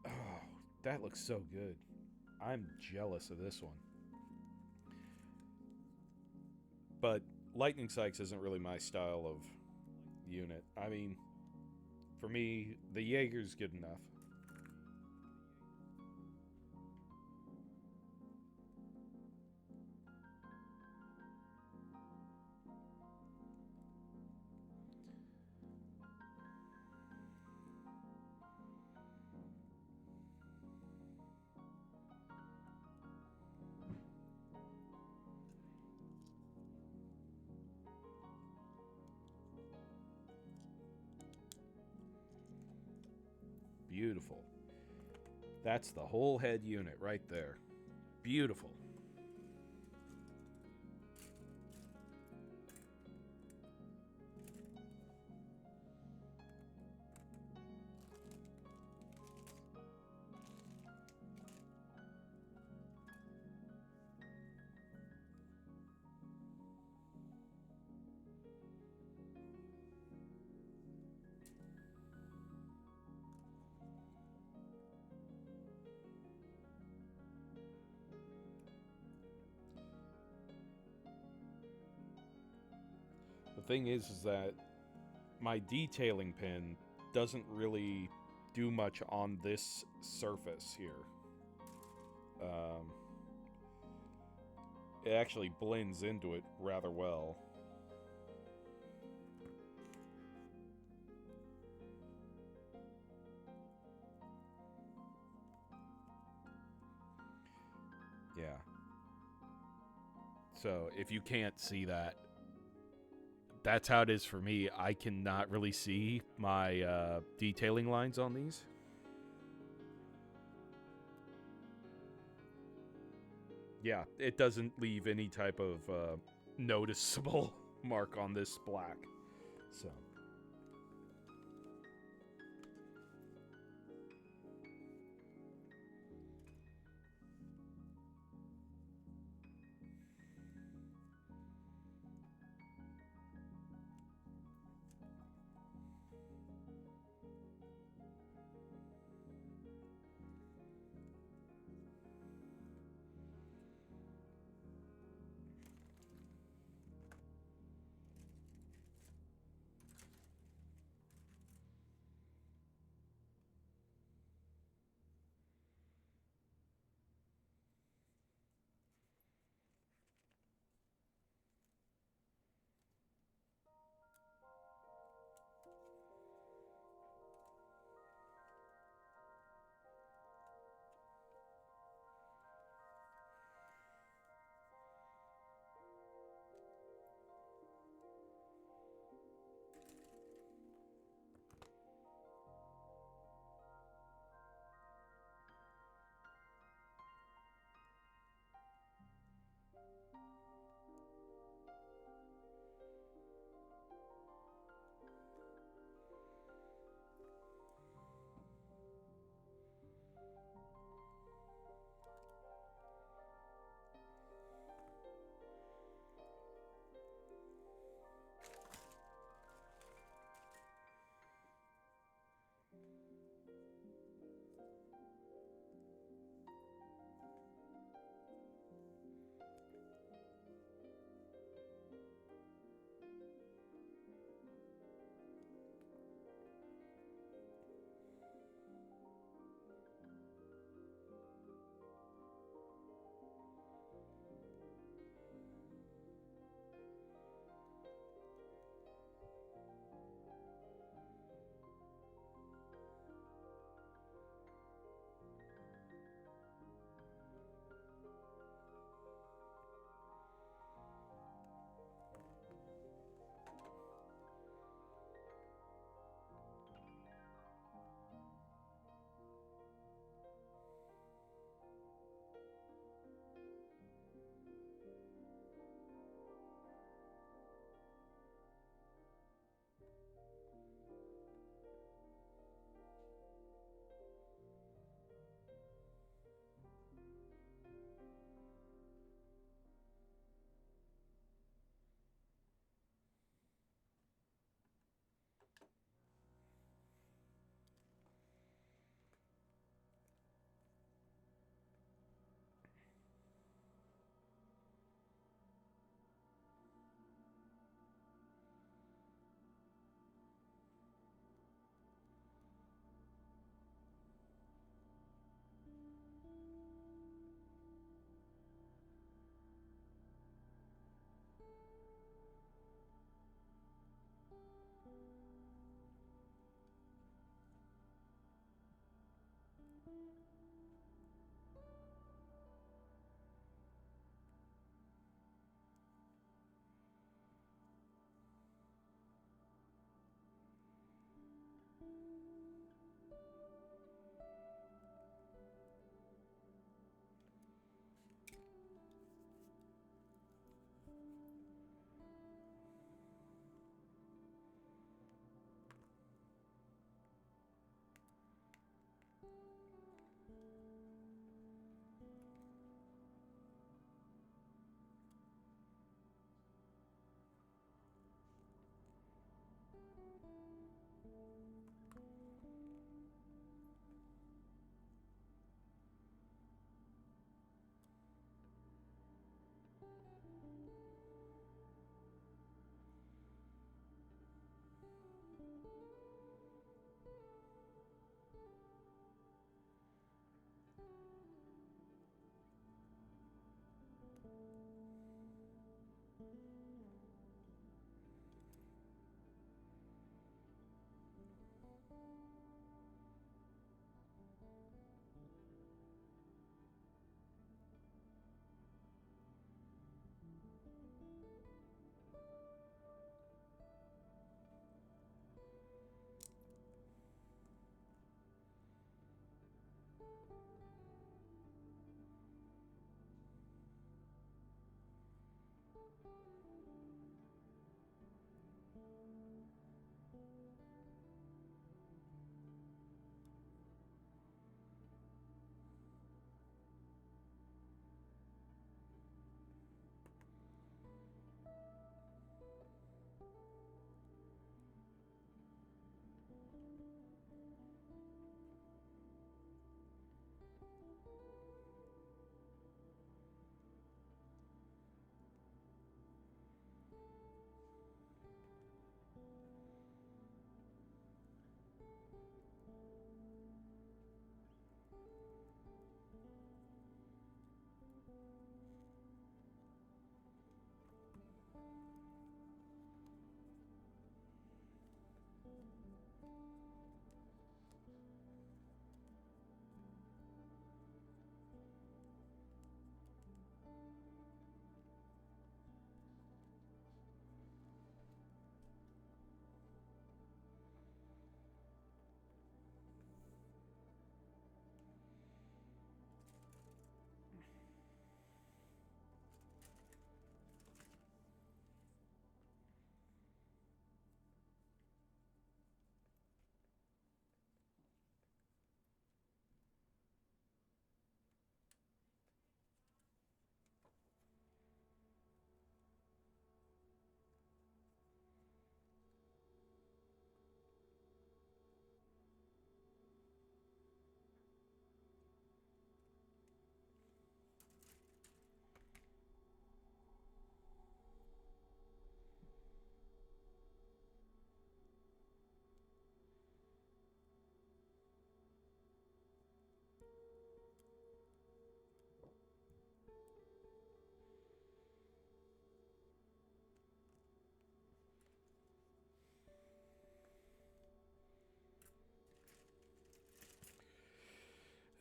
oh, that looks so good. I'm jealous of this one. But Lightning Sykes isn't really my style of unit. I mean, for me, the Jaeger's good enough. Beautiful. That's the whole head unit right there. Beautiful. The thing is that my detailing pin doesn't really do much on this surface here. Um, it actually blends into it rather well. Yeah. So if you can't see that, that's how it is for me. I cannot really see my detailing lines on these. Yeah, it doesn't leave any type of noticeable mark on this black. So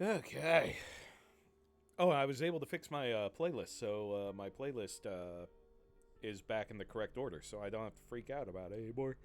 Okay. Oh, I was able to fix my playlist, so my playlist is back in the correct order, so I don't have to freak out about it anymore.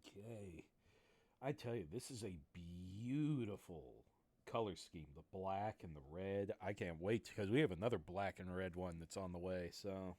Okay. I tell you, this is a beautiful color scheme. The black and the red. I can't wait because we have another black and red one that's on the way. So,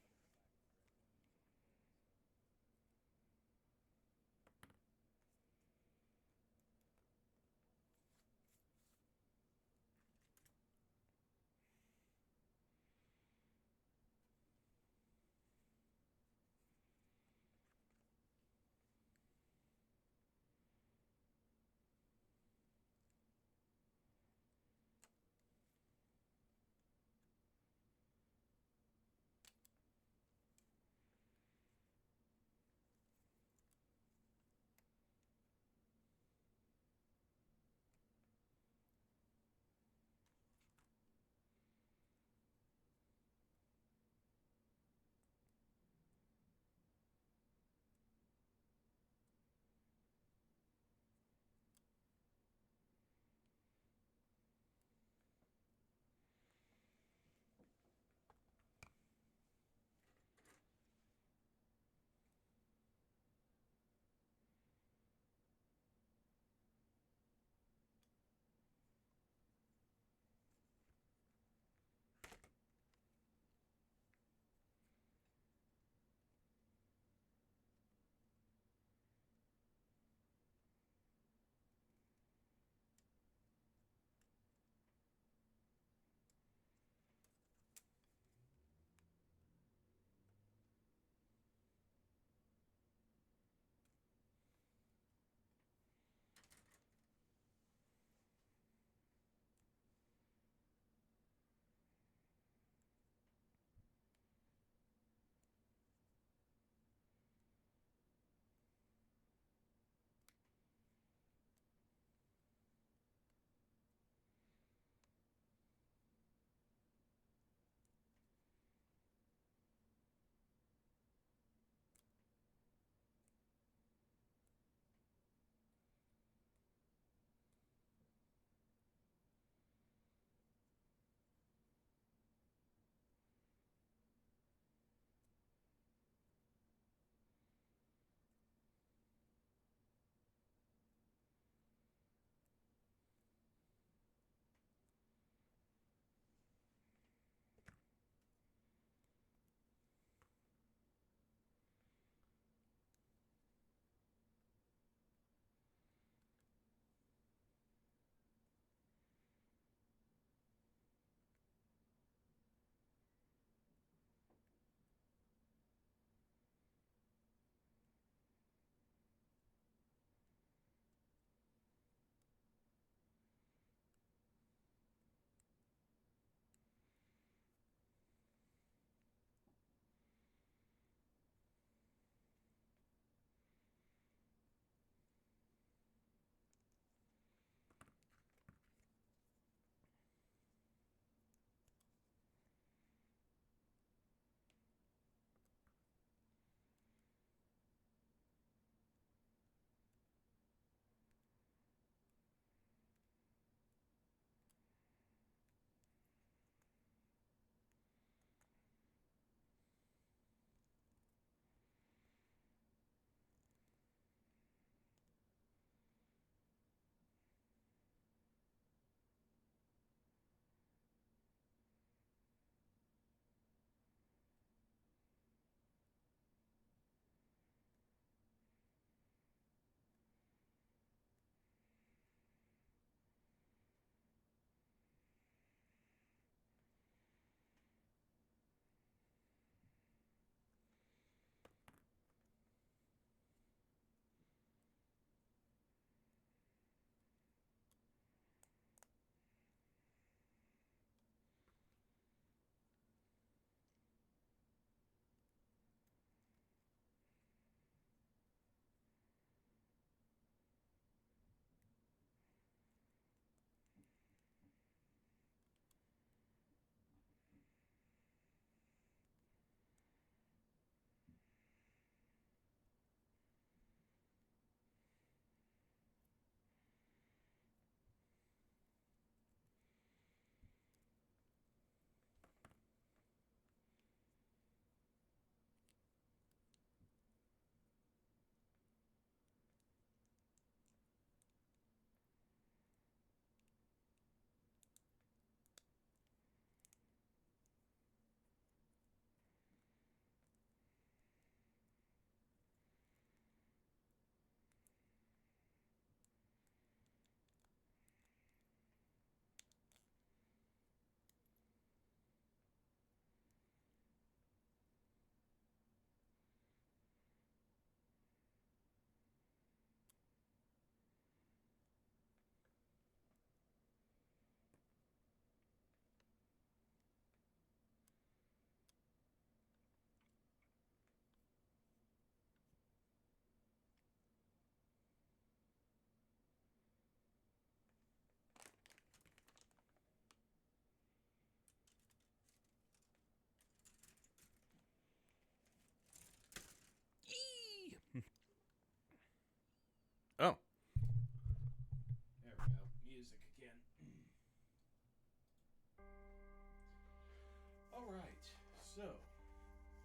So,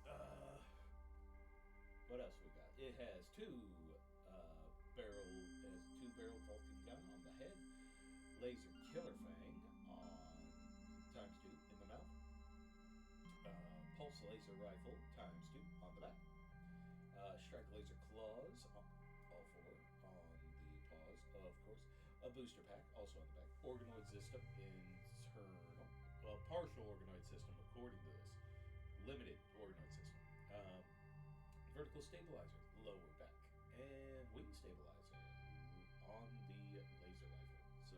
uh, what else we got? It has two barrel vaulting gun on the head, laser killer fang on times two in the mouth, pulse laser rifle times two on the back, strike laser claws on all four on the paws, of course, a booster pack also on the back, organoid system internal, well, partial organoid system according to this, limited organoid system, vertical stabilizer lower back, and wing stabilizer on the laser rifle. So,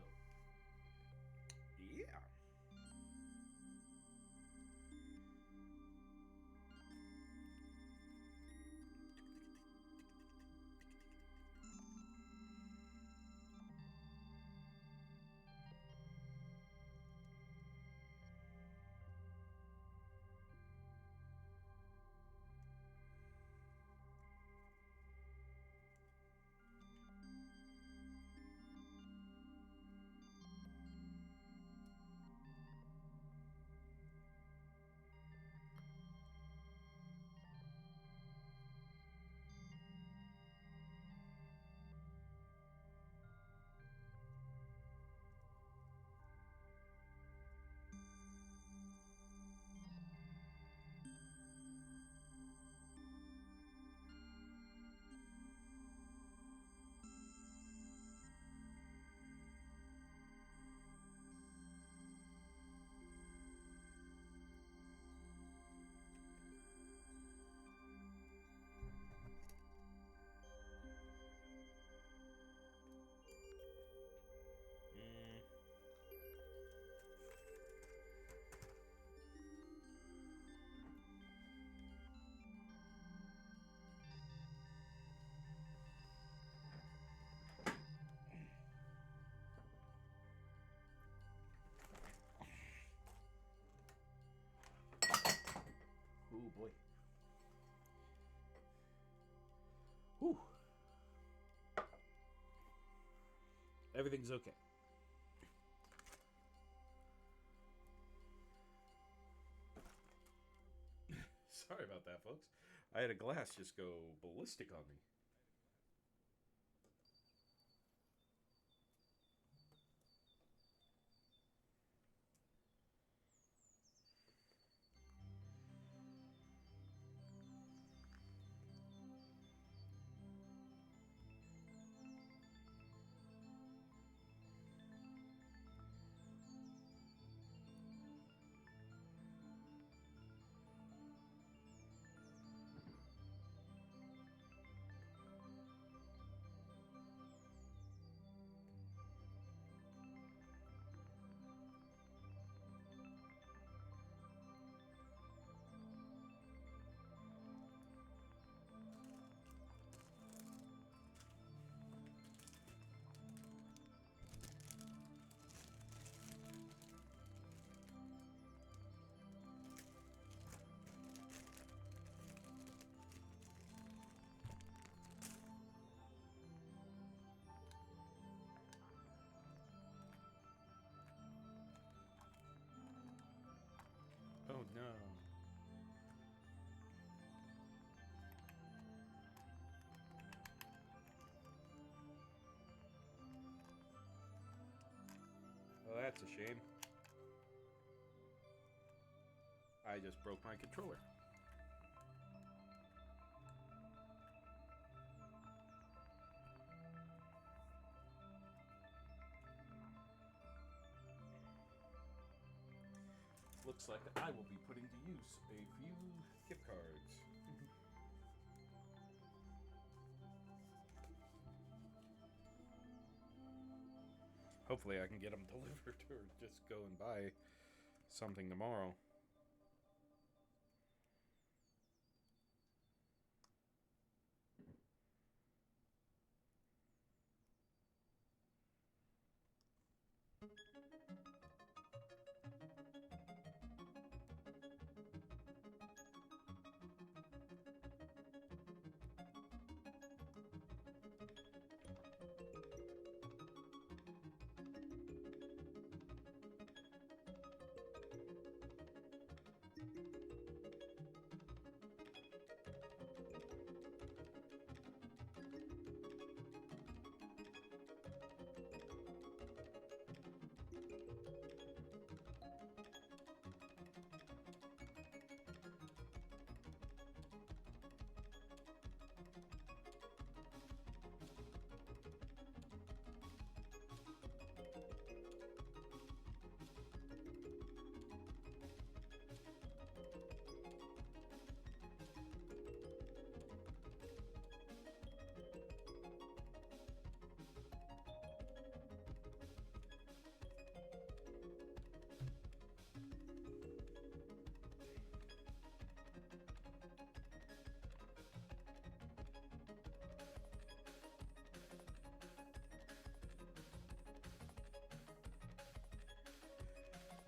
yeah. Oh boy. Whew. Everything's okay. Sorry about that, folks. I had a glass just go ballistic on me. Oh no. Well, that's a shame. I just broke my controller. Looks like I will be putting to use a few gift cards. Hopefully I can get them delivered or just go and buy something tomorrow.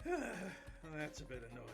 That's a bit annoying.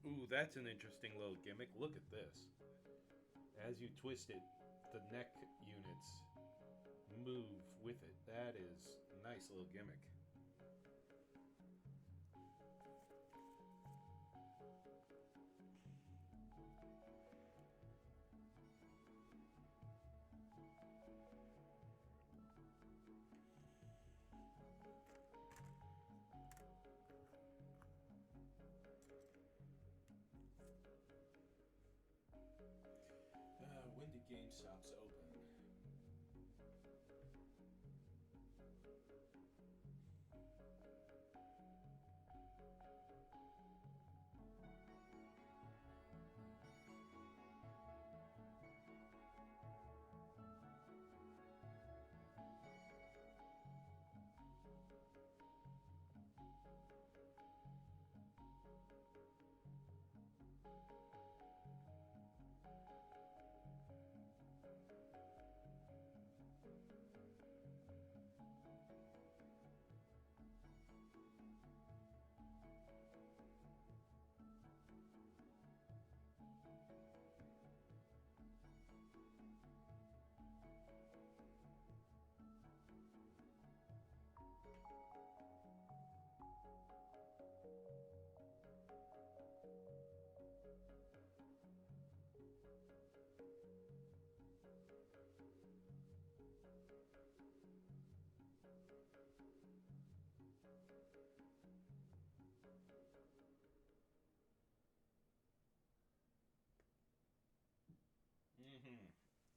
Ooh, that's an interesting little gimmick. Look at this. As you twist it, the neck units move with it. That is a nice little gimmick. When did GameStops open?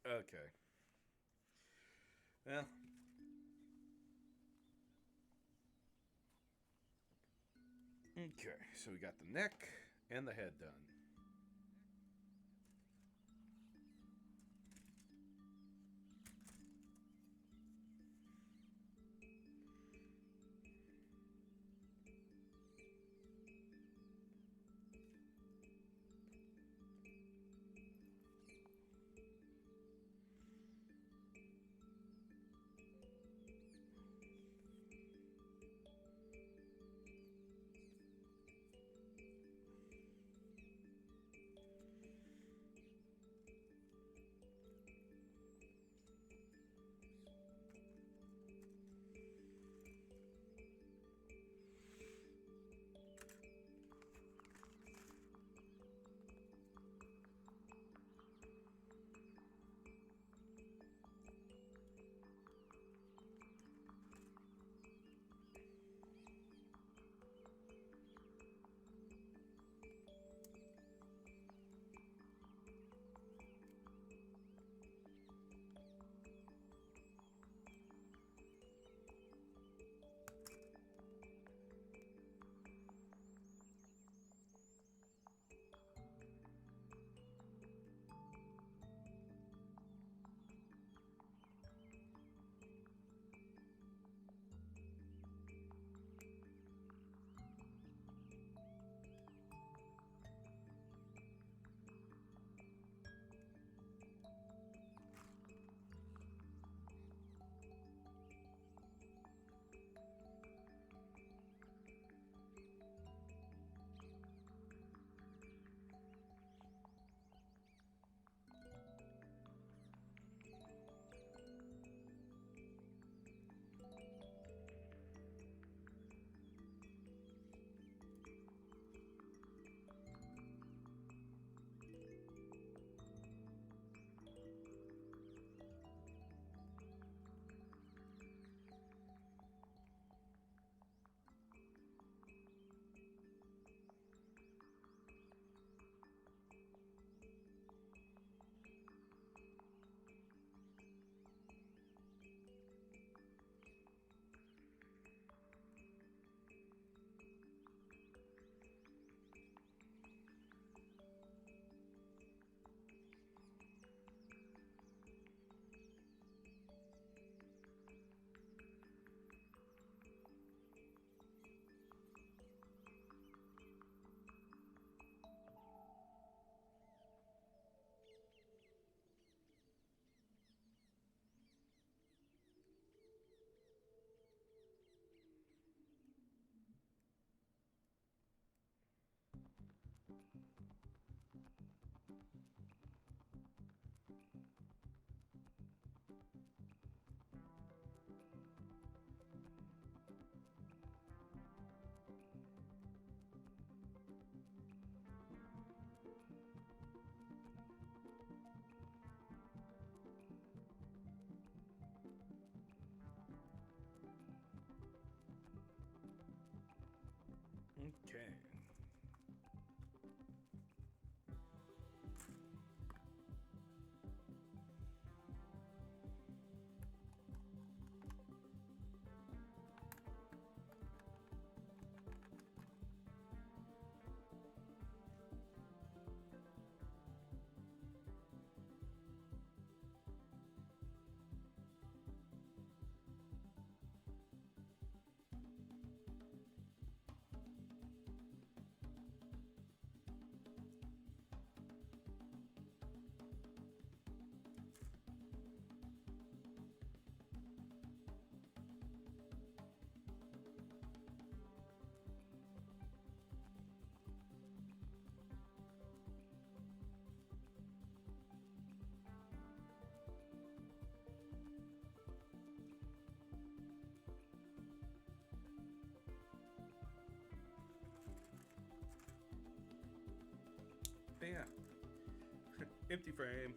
Okay. Well, okay. So we got the neck and the head done. Okay. Yeah. Empty frame.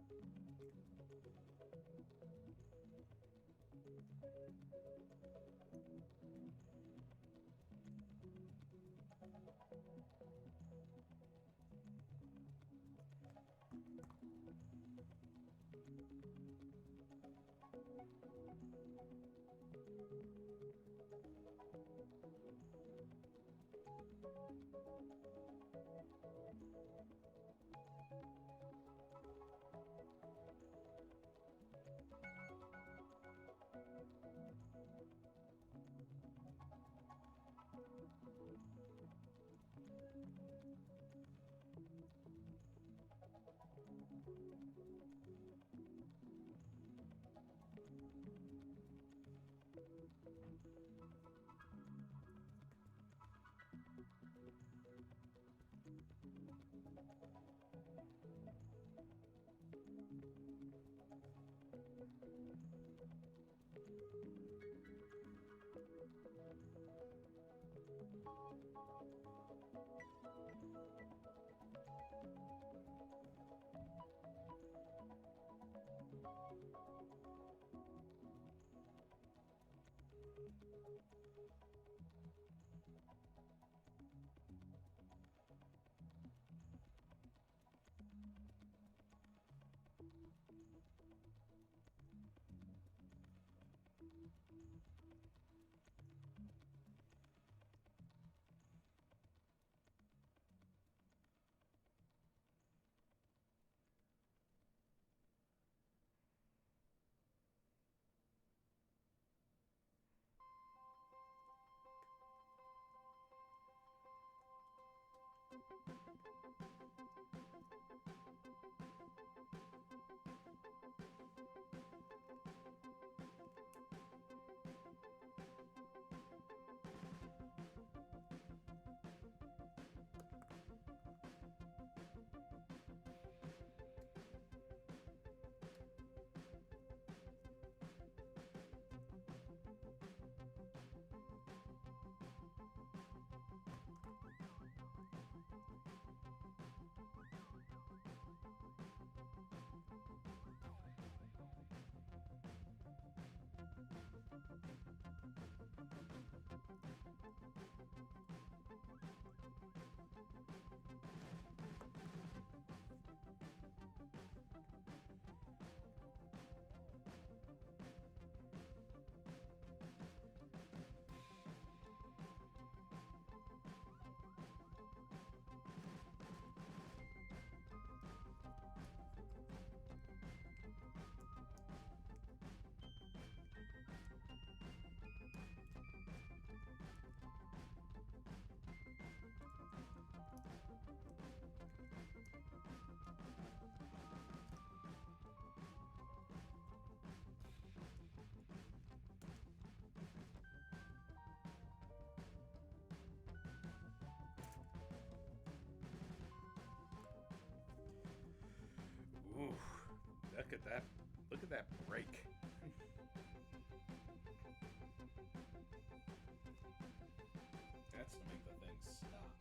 There you go. Ooh, look at that! Look at that break. That's to make the thing stop.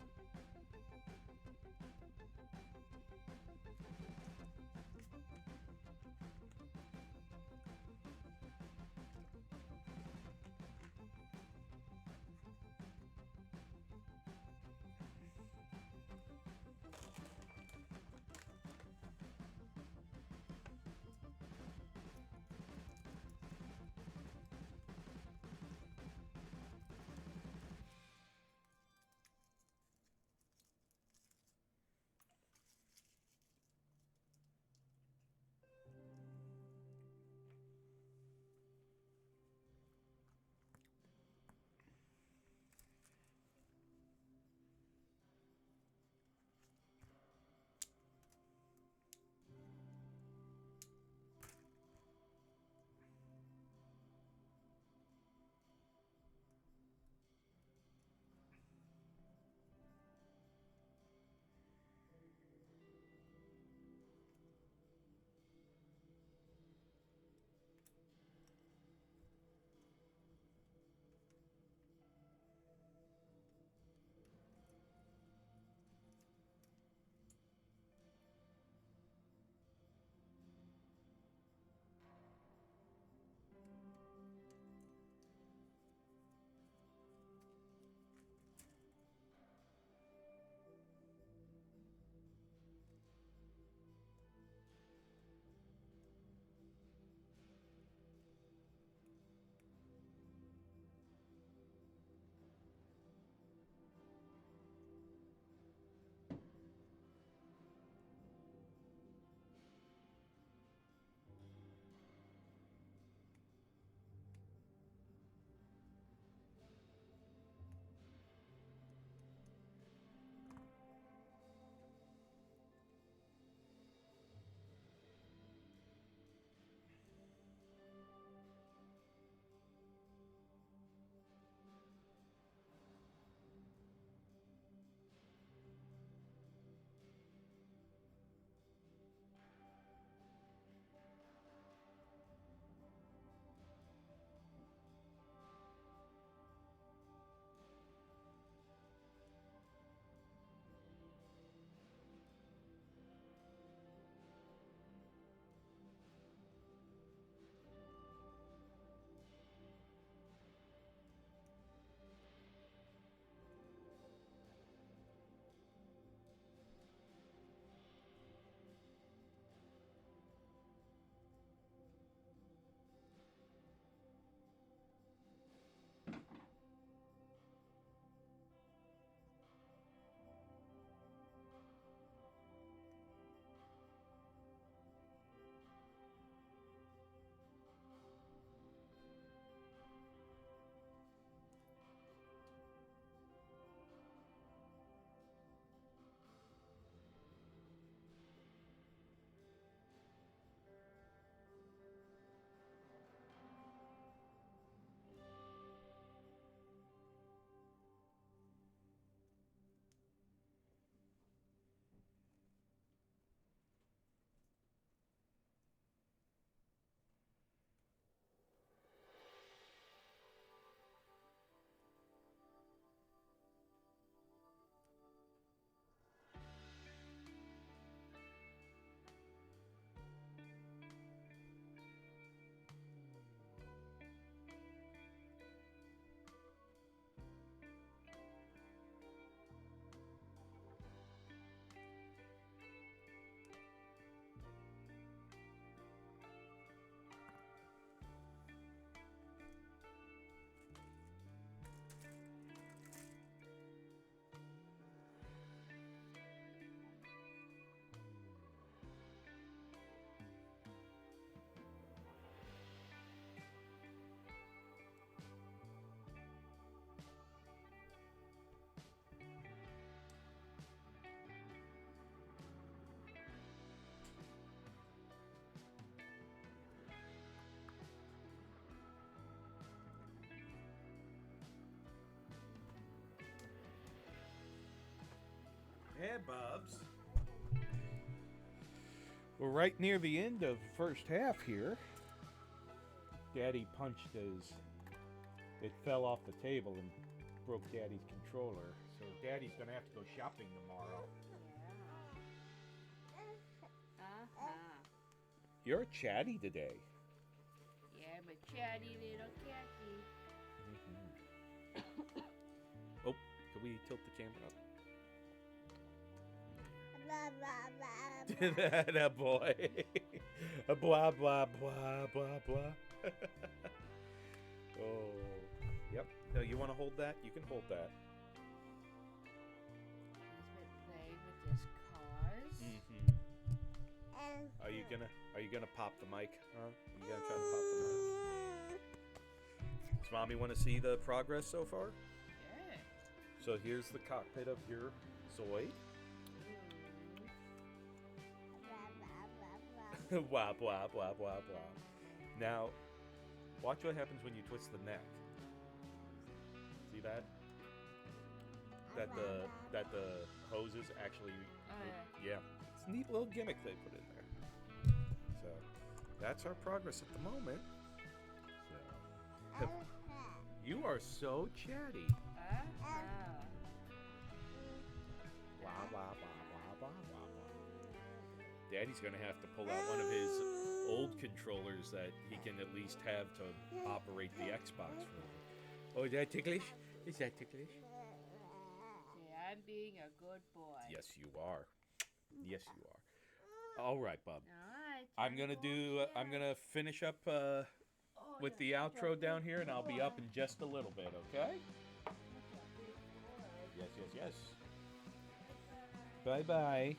Yeah, Bubs. We're right near the end of the first half here. Daddy punched his... It fell off the table and broke Daddy's controller. So Daddy's going to have to go shopping tomorrow. Uh-huh. You're chatty today. Yeah, I'm a chatty little catty. Oh, can we tilt the camera up? That boy. Blah, blah, blah, blah, blah. Oh, yep. No, you want to hold that? You can hold that. He's been playing with his cars. Are you gonna pop the mic? Huh? You gonna try to pop the mic? Does Mommy want to see the progress so far? Yeah. So here's the cockpit of your Zoid. Wah, blah, blah, blah, blah. Now, watch what happens when you twist the neck. See that? That the hoses actually... Yeah. It's a neat little gimmick they put in there. So, that's our progress at the moment. So, you are so chatty. Blah, blah, blah, blah, blah, blah. Daddy's going to have to pull out one of his old controllers that he can at least have to operate the Xbox for him. Oh, is that ticklish? Is that ticklish? See, I'm being a good boy. Yes, you are. Yes, you are. All right, Bob. All right. I'm gonna finish up with the outro down here, and I'll be up in just a little bit. Okay? Yes, yes, yes. Bye, bye.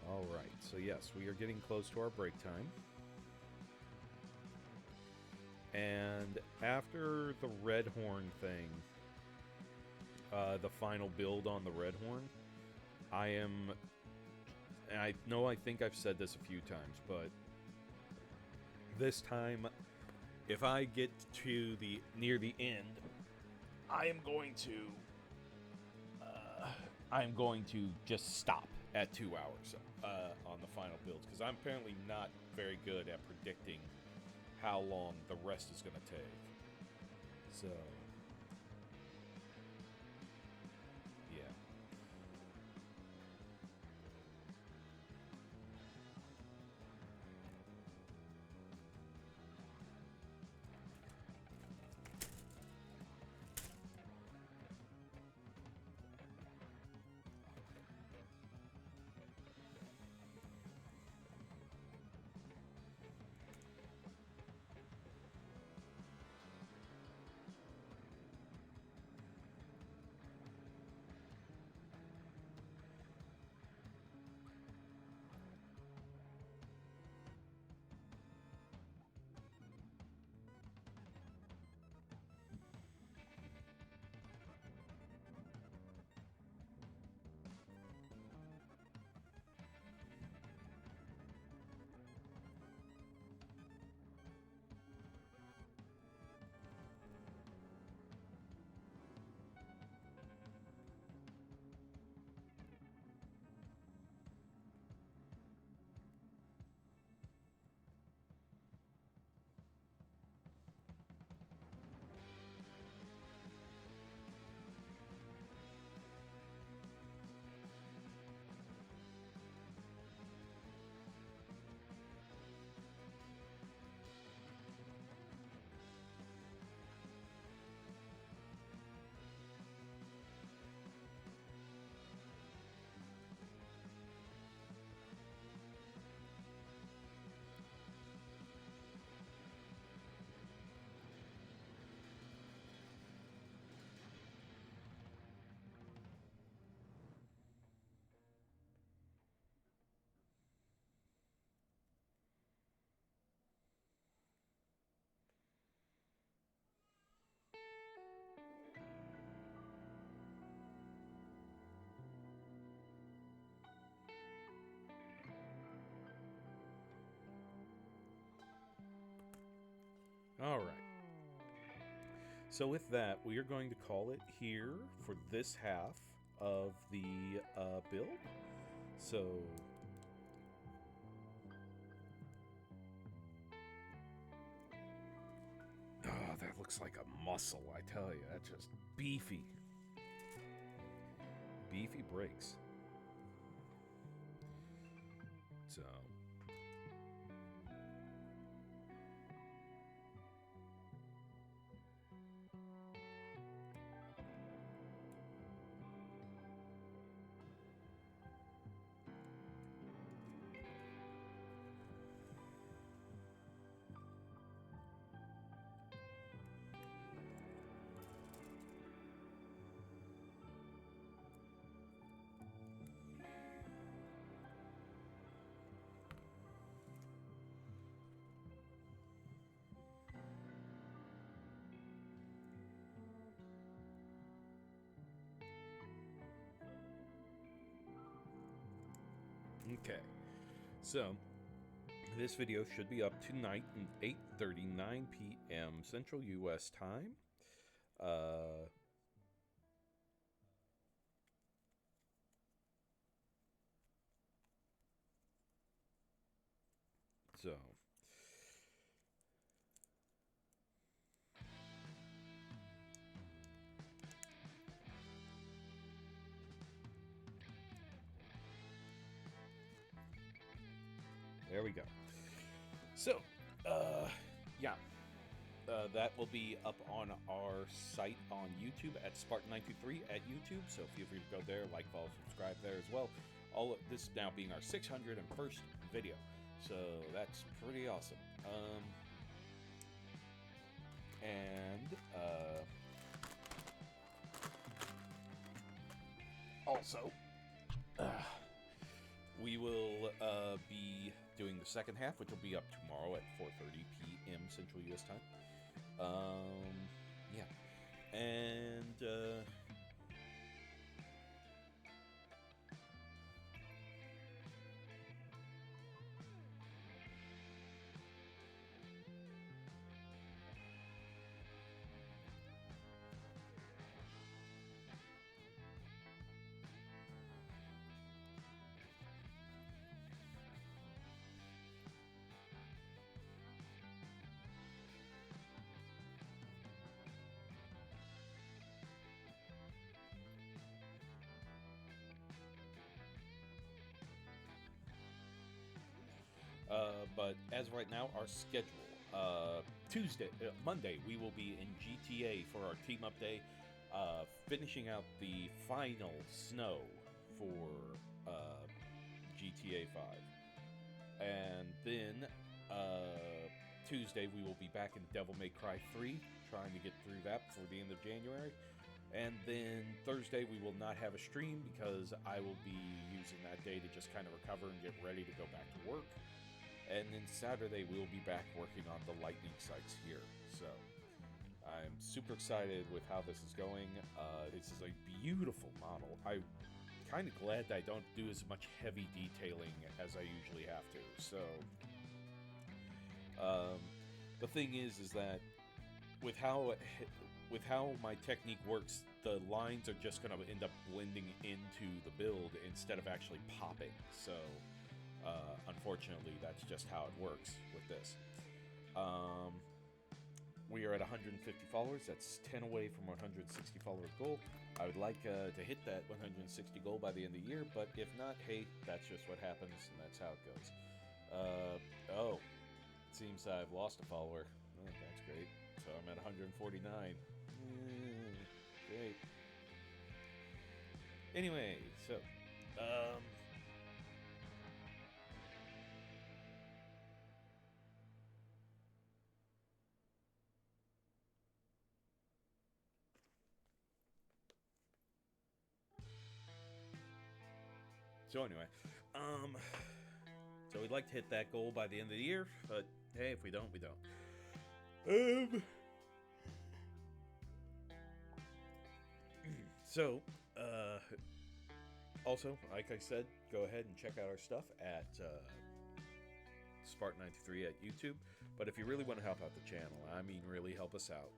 All right, so yes, we are getting close to our break time. And after the Red Horn thing, the final build on the Red Horn, and I know I think I've said this a few times, but this time, if I get to near the end, I am going to just stop at 2 hours on the final builds, because I'm apparently not very good at predicting how long the rest is going to take. So, yeah. All right. So with that, we are going to call it here for this half of the build. So oh, that looks like a muscle, I tell you. That's just beefy. Beefy breaks. So okay. So this video should be up tonight at 8:39 p.m. Central U.S. time. So there we go. So, yeah, that will be up on our site on YouTube at Spartan923 at YouTube. So feel free to go there, like, follow, subscribe there as well. All of this now being our 601st video, so that's pretty awesome. Also, we will be doing the second half, which will be up tomorrow at 4:30 p.m. Central U.S. time. Yeah, and but as of right now, our schedule. Monday, we will be in GTA for our team up day, finishing out the final snow for GTA 5. And then Tuesday, we will be back in Devil May Cry 3, trying to get through that before the end of January. And then Thursday, we will not have a stream because I will be using that day to just kind of recover and get ready to go back to work. And then Saturday, we will be back working on the lightning sites here. So I'm super excited with how this is going. This is a beautiful model. I'm kind of glad that I don't do as much heavy detailing as I usually have to. So the thing is that with how my technique works, the lines are just going to end up blending into the build instead of actually popping. So unfortunately, that's just how it works with this. We are at 150 followers. That's 10 away from 160 follower goal. I would like to hit that 160 goal by the end of the year, but if not, hey, that's just what happens, and that's how it goes. Oh, it seems I've lost a follower. Oh, that's great. So I'm at 149. Great. Anyway, so anyway, so we'd like to hit that goal by the end of the year, but hey, if we don't, we don't. So, also, like I said, go ahead and check out our stuff at Spartan93 at YouTube. But if you really want to help out the channel, I mean really help us out,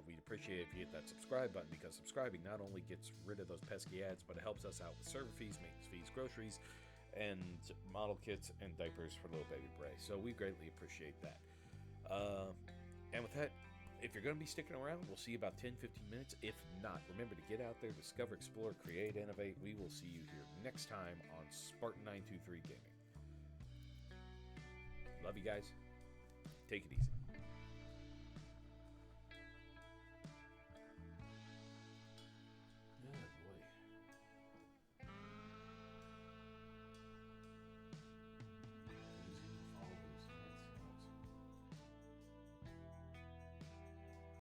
we'd appreciate if you hit that subscribe button, because subscribing not only gets rid of those pesky ads, but it helps us out with server fees, maintenance fees, groceries, and model kits and diapers for little baby Bray. So we greatly appreciate that. And with that, if you're going to be sticking around, we'll see you about 10-15 minutes. If not, remember to get out there, discover, explore, create, innovate. We will see you here next time on Spartan 923 Gaming. Love you guys. Take it easy.